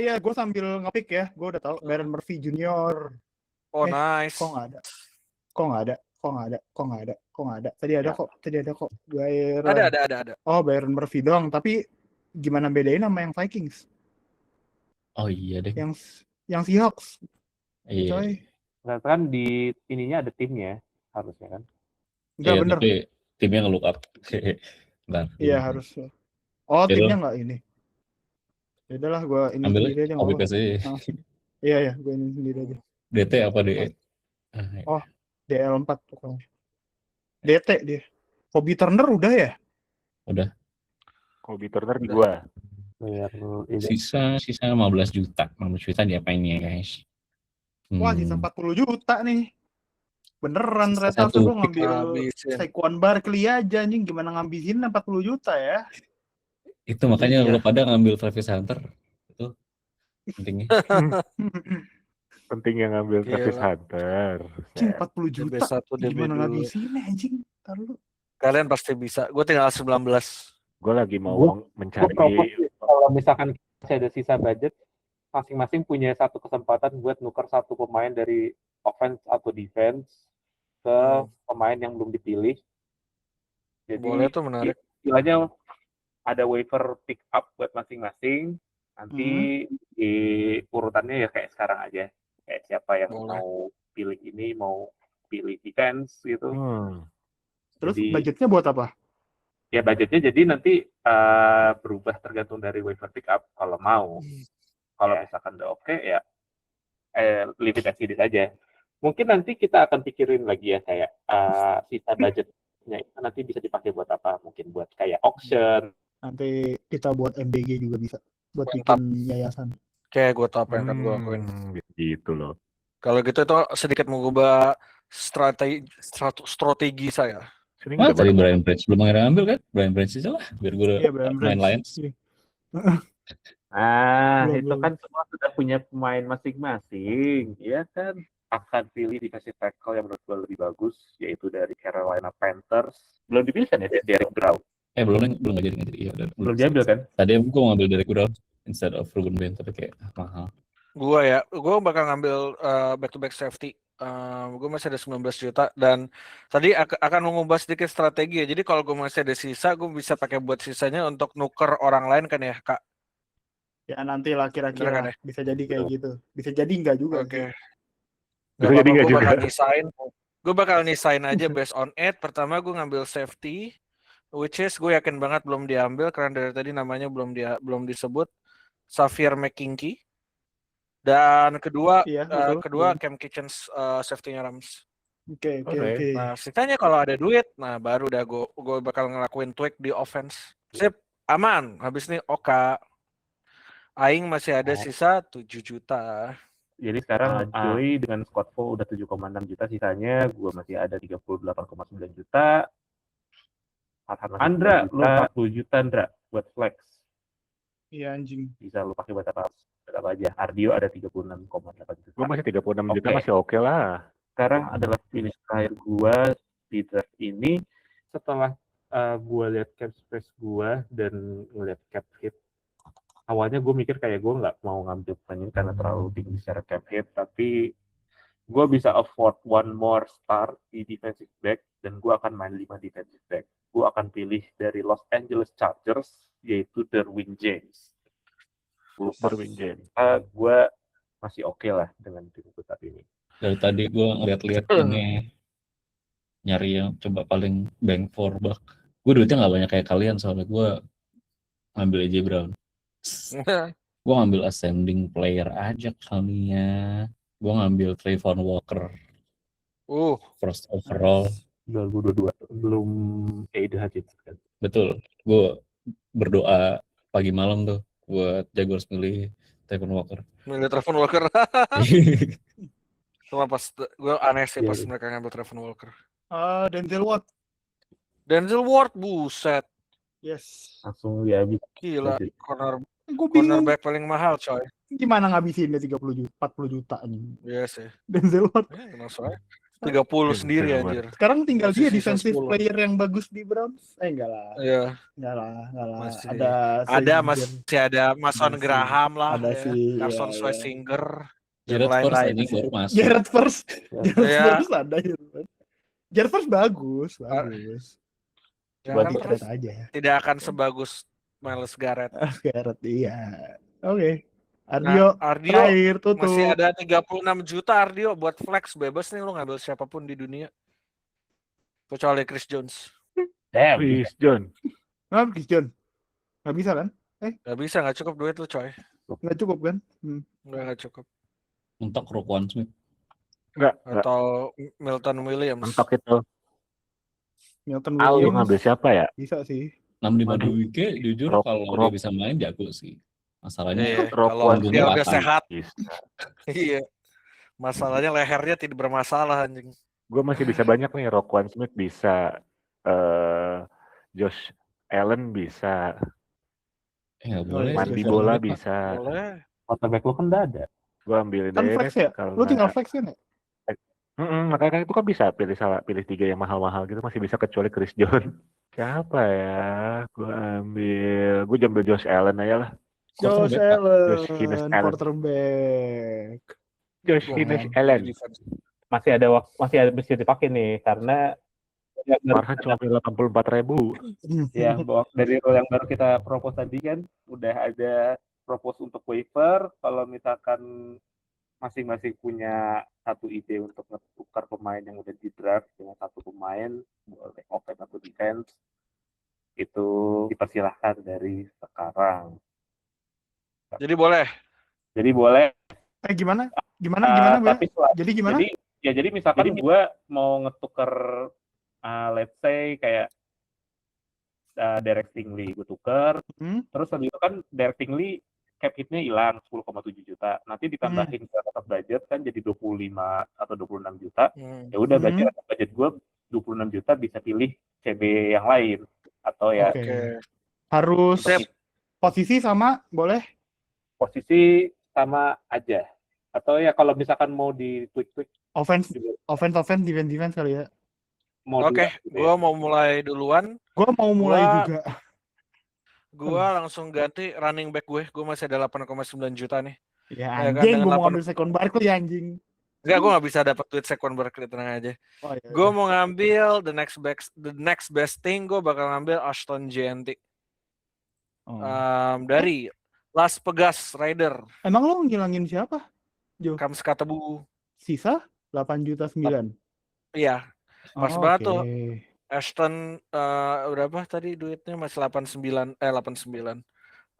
Speaker 2: Ya gue sambil ngepick ya, gue udah tahu Byron Murphy Junior.
Speaker 1: Oh, nice.
Speaker 2: Kok nggak ada. Tadi ada kok. Byron.
Speaker 1: Ada.
Speaker 2: Oh, Byron Murphy doang. Tapi gimana bedain sama yang Vikings?
Speaker 3: Oh iya deh.
Speaker 2: Yang Seahawks.
Speaker 3: Iya.
Speaker 2: Coy.
Speaker 5: Nah, kan di ininya ada timnya harusnya kan.
Speaker 2: Enggak
Speaker 3: Iya,
Speaker 2: bener.
Speaker 3: tapi timnya nge-look up. Bentar.
Speaker 2: Iya harus. Oh,
Speaker 3: Jadi
Speaker 2: timnya nggak ini. Ya udahlah, gue ini
Speaker 3: ambil
Speaker 2: sendiri aja nggak apa-apa.
Speaker 3: aplikasi
Speaker 2: Iya, gue ini sendiri aja.
Speaker 3: DT apa DE?
Speaker 2: Oh. DL4 pokoknya. DT dia. Kobe Turner udah ya?
Speaker 6: Kobe Turner di gua.
Speaker 3: Sisa 15 juta. 15 juta diapain ya guys?
Speaker 2: Wah, sisa 40 juta nih. Beneran
Speaker 3: Sisa
Speaker 2: ternyata
Speaker 3: satu
Speaker 2: gue
Speaker 3: pick.
Speaker 2: ngambil
Speaker 1: Habisin.
Speaker 2: Saquon Barkley aja anjing, gimana ngabisin 40 juta ya?
Speaker 3: Itu makanya
Speaker 1: Iya.
Speaker 3: lo pada ngambil Travis Hunter. Itu pentingnya.
Speaker 6: Penting yang ngambil Travis
Speaker 1: Gila.
Speaker 6: Hunter.
Speaker 2: Anjing 40 juta.
Speaker 1: DB1,
Speaker 2: Gimana
Speaker 1: DB2.
Speaker 2: ngabisinnya anjing? Ntar lu.
Speaker 1: Kalian pasti bisa. Gue tinggal 19.
Speaker 6: Gue lagi mau
Speaker 5: Gue
Speaker 6: mencari
Speaker 5: propose kalau misalkan masih ada sisa budget, masing-masing punya satu kesempatan buat nuker satu pemain dari offense atau defense ke pemain yang belum dipilih. Jadi
Speaker 1: Boleh tuh, menarik.
Speaker 5: istilahnya ada waiver pick up buat masing-masing. Nanti di urutannya ya kayak sekarang aja. Kayak siapa yang
Speaker 1: Boleh.
Speaker 5: mau pilih ini, mau pilih defense gitu.
Speaker 2: Terus
Speaker 5: Jadi-
Speaker 2: budgetnya buat apa?
Speaker 5: Ya budgetnya jadi nanti berubah tergantung dari waiver pick up kalau mau. Kalau misalkan udah oke ya leave it as it is aja. Mungkin nanti kita akan pikirin lagi ya kayak sisa budgetnya itu nanti bisa dipakai buat apa? Mungkin buat kayak auction.
Speaker 2: Nanti kita buat MBG juga bisa. Buat
Speaker 1: Mantap.
Speaker 2: bikin yayasan.
Speaker 1: Kayak gue tau apa yang akan gue lakuin.
Speaker 6: Gitu loh.
Speaker 1: Kalau gitu itu sedikit mengubah strategi saya.
Speaker 6: Sini
Speaker 3: Wah,
Speaker 6: nggak
Speaker 3: tadi
Speaker 6: baru-
Speaker 3: Brian Branch belum akhirnya ngambil kan? Brian Branch aja lah, biar gue
Speaker 2: Iya, Brian
Speaker 3: main
Speaker 2: Branch.
Speaker 3: Lions.
Speaker 2: Iya.
Speaker 5: Itu
Speaker 2: Belum.
Speaker 5: kan semua sudah punya pemain masing-masing, ya kan? Akan pilih defensive tackle yang menurut gue lebih bagus, yaitu dari Carolina Panthers. Belum dipilih kan ya, Derek Brown?
Speaker 3: Belum nggak jadi. Iya,
Speaker 5: Belum diambil kan?
Speaker 3: Tadi gue mau ngambil Derek Brown instead of Ruben Ben, tapi kayak mahal.
Speaker 1: Gue bakal ngambil back to back safety. Gue masih ada 19 juta dan tadi akan mengubah sedikit strategi ya. Jadi kalau gue masih ada sisa, gue bisa pakai buat sisanya untuk nuker orang lain kan ya, Kak?
Speaker 2: Ya nanti lah
Speaker 1: Bener kan
Speaker 2: kira-kira.
Speaker 1: ya?
Speaker 2: Bisa jadi kayak gitu. Bisa jadi enggak juga.
Speaker 1: Oke.
Speaker 6: Bisa jadi nggak
Speaker 1: Gue bakal
Speaker 6: juga.
Speaker 1: nisain. Gue bakal nisain aja based on it. Pertama gue ngambil safety, which is gue yakin banget belum diambil karena dari tadi namanya belum disebut. Xavier McKinney. Dan kedua
Speaker 2: Iya, betul.
Speaker 1: kedua Cam Kitchens safety-nya Rams.
Speaker 2: Oke.
Speaker 6: Oke.
Speaker 1: Nah, sisanya kalau ada duit, nah baru dah gue bakal ngelakuin tweak di offense. Sip, aman. Habis ini Oka. Aing masih ada sisa 7 juta.
Speaker 5: Jadi sekarang
Speaker 6: Aduh.
Speaker 5: Joey dengan Scott Poe udah 7,6 juta sisanya, gue masih ada 38,9 juta. Andra, lu 40 juta Andra buat flex.
Speaker 2: Iya anjing.
Speaker 5: Bisa lu pakai buat apa aja. Ardio ada 36,8 juta.
Speaker 6: Gue masih 36 juta
Speaker 5: Oke.
Speaker 6: masih oke lah.
Speaker 5: Sekarang adalah finish terakhir gue di draft ini. Setelah gue lihat cap space gue dan ngeliat cap hit, awalnya gue mikir kayak gue nggak mau ngambil pemain ini karena terlalu tinggi secara cap hit, tapi gue bisa afford one more star di defensive back dan gue akan main 5 defensive back. Gue akan pilih dari Los Angeles Chargers, yaitu Derwin James.
Speaker 6: Derwin James.
Speaker 5: Gue masih oke lah dengan tim gue saat ini.
Speaker 3: Dari tadi gue ngeliat-liat ini nyari yang coba paling bang for buck. Gue duitnya nggak banyak kayak kalian soalnya gue ngambil AJ Brown. Gue ngambil ascending player aja kalinya. Gue ngambil Trayvon Walker first overall.
Speaker 6: 2022 belum Aiden Hutchinson kan.
Speaker 3: Betul. Gue berdoa pagi malam tuh buat Jaguars milih Trayvon Walker.
Speaker 1: Milih Trayvon Walker. Cuma pas gue aneh sih pas mereka ngambil Trayvon Walker.
Speaker 2: Denzel Ward.
Speaker 1: Denzel Ward, buset.
Speaker 2: Yes.
Speaker 6: Langsung dihabis.
Speaker 1: Gila,
Speaker 2: Gue bingung
Speaker 1: cornerback paling mahal coy.
Speaker 2: gimana ngabisinnya 30 juta, 40 juta nih.
Speaker 1: Iya sih.
Speaker 2: Denzel Ward.
Speaker 1: Langsung aja 30 sendiri anjir.
Speaker 2: Sekarang tinggal dia
Speaker 1: Masih sisa
Speaker 2: defensive
Speaker 1: 10.
Speaker 2: player yang bagus di Browns. Enggak lah.
Speaker 1: Iya.
Speaker 2: Enggak lah.
Speaker 1: Masih.
Speaker 2: Ada
Speaker 1: Masih ada Mason
Speaker 2: Ada
Speaker 1: Graham lah.
Speaker 2: ada
Speaker 1: ya.
Speaker 2: si
Speaker 1: Carson
Speaker 2: iya.
Speaker 1: Schwarzenegger.
Speaker 3: Jared
Speaker 1: Yang
Speaker 3: First
Speaker 1: lain-lain
Speaker 3: anjing
Speaker 1: sih.
Speaker 3: baru masuk.
Speaker 2: Jared First. Jared
Speaker 1: Iya.
Speaker 2: First ada. Jared First bagus.
Speaker 1: Ya,
Speaker 2: Buat
Speaker 1: kan
Speaker 2: di-trade
Speaker 1: terus
Speaker 2: aja.
Speaker 1: tidak akan sebagus Myles Garrett.
Speaker 2: Garrett iya. Oke. Ardio
Speaker 1: Ardio
Speaker 2: terakhir tutup.
Speaker 1: masih ada 36 juta Ardio buat flex bebas nih lu ngambil siapapun di dunia. Kecuali Chris Jones.
Speaker 5: Damn.
Speaker 6: Chris John.
Speaker 2: Chris John. Nggak bisa kan?
Speaker 1: Gak bisa, gak cukup duit lu coy.
Speaker 2: Nggak cukup kan?
Speaker 1: Gak cukup.
Speaker 3: Mentok Roquan Smith.
Speaker 6: Enggak.
Speaker 1: Atau Milton Williams.
Speaker 6: Mentok itu.
Speaker 2: Milton
Speaker 6: Lu
Speaker 2: Williams
Speaker 6: ngambil siapa ya?
Speaker 2: bisa sih.
Speaker 3: 65 Duwike jujur kalau dia bisa main jago sih. Masalahnya
Speaker 1: Iya,
Speaker 6: Roquan
Speaker 1: kalau dia udah
Speaker 3: Smith
Speaker 1: sehat.
Speaker 6: Bisa.
Speaker 1: Iya. Masalahnya lehernya tidak bermasalah anjing.
Speaker 6: Gue masih bisa banyak nih. Roquan Smith bisa. Josh Allen bisa.
Speaker 3: nggak boleh.
Speaker 6: Mandi
Speaker 2: Josh
Speaker 6: bola
Speaker 2: Allen, Pak.
Speaker 6: bisa.
Speaker 1: Boleh.
Speaker 5: Quarterback lu kan udah ada.
Speaker 6: Gue ambilin
Speaker 2: Kan flex ya? Lu tinggal flex kan ya?
Speaker 6: makanya itu kan bisa pilih 3 yang mahal-mahal gitu masih bisa kecuali Chris John. Siapa ya? Gue ambil Josh Allen aja lah.
Speaker 2: Josh
Speaker 6: Josh Keenan
Speaker 2: Allen,
Speaker 6: Allen.
Speaker 2: quarterback.
Speaker 6: Josh Keenan Allen.
Speaker 4: Masih ada bisa dipakai nih karena
Speaker 6: Marhan cuma 84.000.
Speaker 5: Ya, dari rule yang baru kita propose tadi kan udah ada propose untuk waiver. Kalau misalkan masing-masing punya satu ide untuk ngetukar pemain yang udah di draft dengan satu pemain, boleh offense atau defense, itu dipersilahkan dari sekarang.
Speaker 1: Jadi boleh.
Speaker 2: Gimana?
Speaker 5: Tapi
Speaker 2: Jadi gimana?
Speaker 5: Jadi misalkan gue mau ngetukar let's say kayak Derek Stingley gue tuker, terus habis itu kan Derek Stingley cap hitnya hilang 10,7 juta. Nanti ditambahin ke atas budget kan jadi 25 atau 26 juta. Ya udah berarti atas budget gue 26 juta bisa pilih CB yang lain atau ya
Speaker 2: harus posisi sama boleh?
Speaker 5: Posisi sama aja. Atau ya kalau misalkan mau di tweak
Speaker 2: Offense, defense kali ya.
Speaker 1: Oke, gue mau mulai duluan.
Speaker 2: Gue mau mulai juga.
Speaker 1: Gue langsung ganti running back gue. Gue masih ada 8,9 juta nih.
Speaker 2: Ya anjing, gue mau ngambil second Barkley anjing.
Speaker 1: Enggak, gue gak bisa dapat duit second Barkley, tenang aja. Gue mau ngambil the next best thing. Gue bakal ngambil Ashton Jeanty. Dari Las Vegas Raider.
Speaker 2: Emang lo ngilangin siapa?
Speaker 1: Kams Katebu.
Speaker 2: Sisa 8,9 juta.
Speaker 1: Iya. Pas banget tuh. Ashton berapa tadi duitnya masih 89.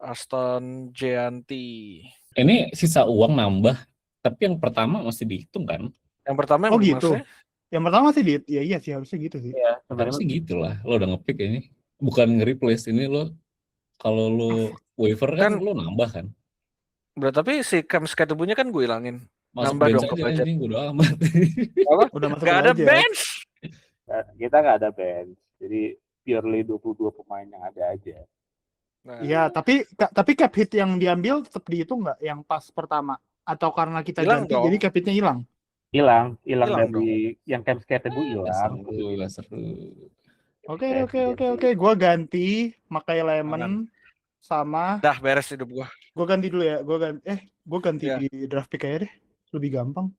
Speaker 1: Ashton Jeanty.
Speaker 3: Ini sisa uang nambah, tapi yang pertama masih dihitung kan?
Speaker 1: Yang pertama yang
Speaker 2: gitu.
Speaker 1: maksudnya?
Speaker 2: Yang pertama sih iya sih harusnya gitu sih.
Speaker 5: Iya,
Speaker 3: Harusnya gitu lah. Lo udah ngepick ini. Bukan nge-replace ini lo. Kalau lo waiver kan lo nambah kan?
Speaker 1: Berarti tapi si Kams Katebunya kan gue hilangin.
Speaker 3: Masuk
Speaker 1: Nambah
Speaker 3: bench
Speaker 1: dong ke
Speaker 3: aja
Speaker 1: budget.
Speaker 3: anjing, udah amat.
Speaker 2: Udah masuk
Speaker 1: Gak ada
Speaker 2: budget.
Speaker 1: bench.
Speaker 5: Kita nggak ada bench. Jadi purely 22 pemain yang ada aja.
Speaker 2: Iya, tapi cap hit yang diambil tetap dihitung nggak yang pas pertama? Atau karena kita
Speaker 1: Hilang
Speaker 2: ganti
Speaker 1: dong.
Speaker 2: jadi cap hitnya hilang?
Speaker 5: Hilang
Speaker 1: Hilang
Speaker 5: dari yang Camp Skatebu hilang.
Speaker 3: Seru.
Speaker 2: Oke. Gua ganti Makai Lemon sama.
Speaker 1: Dah beres hidup gua.
Speaker 2: Gua ganti dulu ya. Gua ganti
Speaker 1: Ya.
Speaker 2: di draft pick aja deh. Lebih gampang.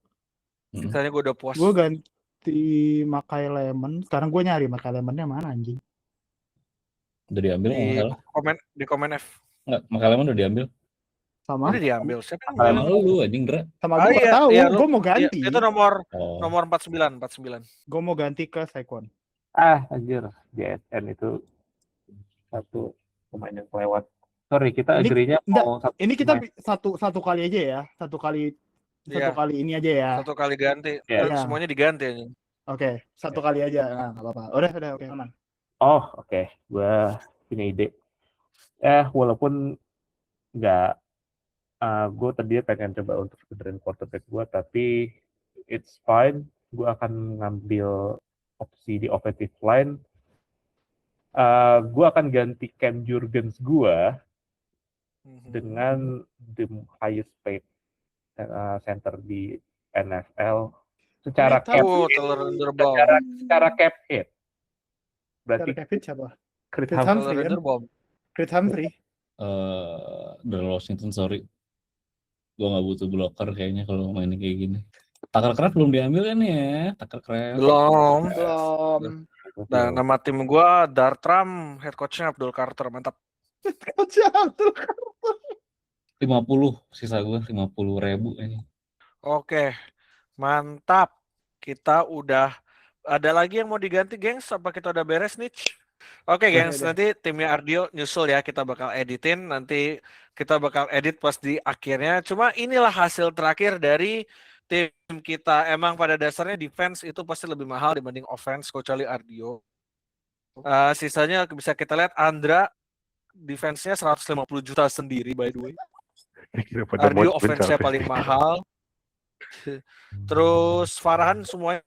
Speaker 1: Sisanya gua udah puas.
Speaker 2: Gua ganti Makai Lemon. Sekarang gua nyari Makai Lemonnya mana anjing?
Speaker 3: Udah diambil
Speaker 1: di komen F.
Speaker 3: Enggak, Makalemon udah diambil.
Speaker 2: Sama?
Speaker 1: Udah diambil. Siapa yang
Speaker 3: Sama
Speaker 1: diambil?
Speaker 3: lu anjing, Dra.
Speaker 2: Sama gua nggak tahu. Gua mau ganti.
Speaker 1: Itu nomor
Speaker 3: Oh.
Speaker 1: 49.
Speaker 2: Gua mau ganti ke Saquon.
Speaker 5: Anjir, JSN itu satu pemain yang kelewat. Sorry, kita
Speaker 2: Ini-
Speaker 5: agree-nya
Speaker 2: enggak,
Speaker 5: mau satu
Speaker 2: Ini kita
Speaker 5: pemain.
Speaker 2: satu kali aja ya, satu kali
Speaker 1: Iya,
Speaker 2: ini aja ya.
Speaker 1: satu kali ganti.
Speaker 5: Iya.
Speaker 1: Semuanya diganti aja.
Speaker 2: Oke, satu kali aja. Nah, nggak apa-apa. Udah, oke, aman.
Speaker 5: Oh, oke. Gua punya ide. Walaupun nggak, gue tadi pengen coba untuk benerin quarterback gue, tapi it's fine. Gue akan ngambil opsi di offensive line. Gue akan ganti Cam Jurgens gue dengan the highest paid center di NFL secara cap
Speaker 1: Taylor Linderbaum.
Speaker 5: secara cap hit. Berarti
Speaker 2: Secara Kevin siapa?
Speaker 5: Chris
Speaker 2: Chris
Speaker 5: Humphrey.
Speaker 1: Taylor
Speaker 2: Humphrey kan?
Speaker 1: Linderbaum.
Speaker 2: Chris Humphrey.
Speaker 3: Dari Washington, sorry. Gue nggak butuh blocker kayaknya kalau mainnya kayak gini. Tucker Craft belum diambil kan ya? Tucker Craft.
Speaker 1: Belum. Nah, nama tim gue Dartram, head coachnya Abdul Carter, mantap.
Speaker 3: 50 sisa gue 50.000 ini.
Speaker 1: Oke, mantap. Kita udah ada lagi yang mau diganti, gengs? Apa kita udah beres nih? Oke, gengs,
Speaker 2: Udah.
Speaker 1: nanti timnya Ardio nyusul ya. Kita bakal editin. Nanti kita bakal edit pas di akhirnya. Cuma inilah hasil terakhir dari tim kita. Emang pada dasarnya defense itu pasti lebih mahal dibanding offense, kecuali Ardio. Sisanya bisa kita lihat Andra defense-nya 150 juta sendiri, by the way. Ardio offense-nya paling mahal. Terus Farhan semuanya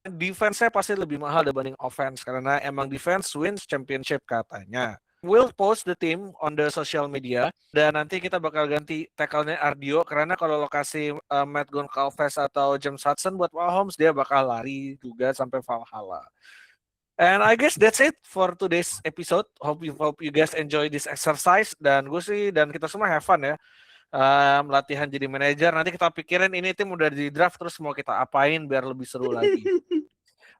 Speaker 1: defense-nya pasti lebih mahal dibanding offense karena emang defense wins championship katanya. We'll post the team on the social media dan nanti kita bakal ganti tackle-nya Ardio karena kalau lokasi Matt Goncalves atau James Hudson buat Mahomes dia bakal lari juga sampai Valhalla. And I guess that's it for today's episode. Hope you guys enjoy this exercise dan gue sih dan kita semua have fun ya. Latihan jadi manajer. Nanti kita pikirin ini tim udah di draft terus mau kita apain biar lebih seru lagi.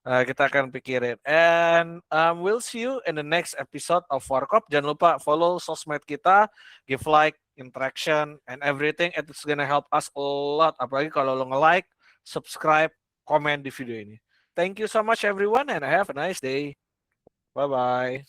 Speaker 1: Kita akan pikirin. And we'll see you in the next episode of Warkop. Jangan lupa follow sosmed kita, give like, interaction, and everything. It's gonna help us a lot. Apalagi kalau lo nge-like, subscribe, komen di video ini. Thank you so much everyone and have a nice day. Bye-bye.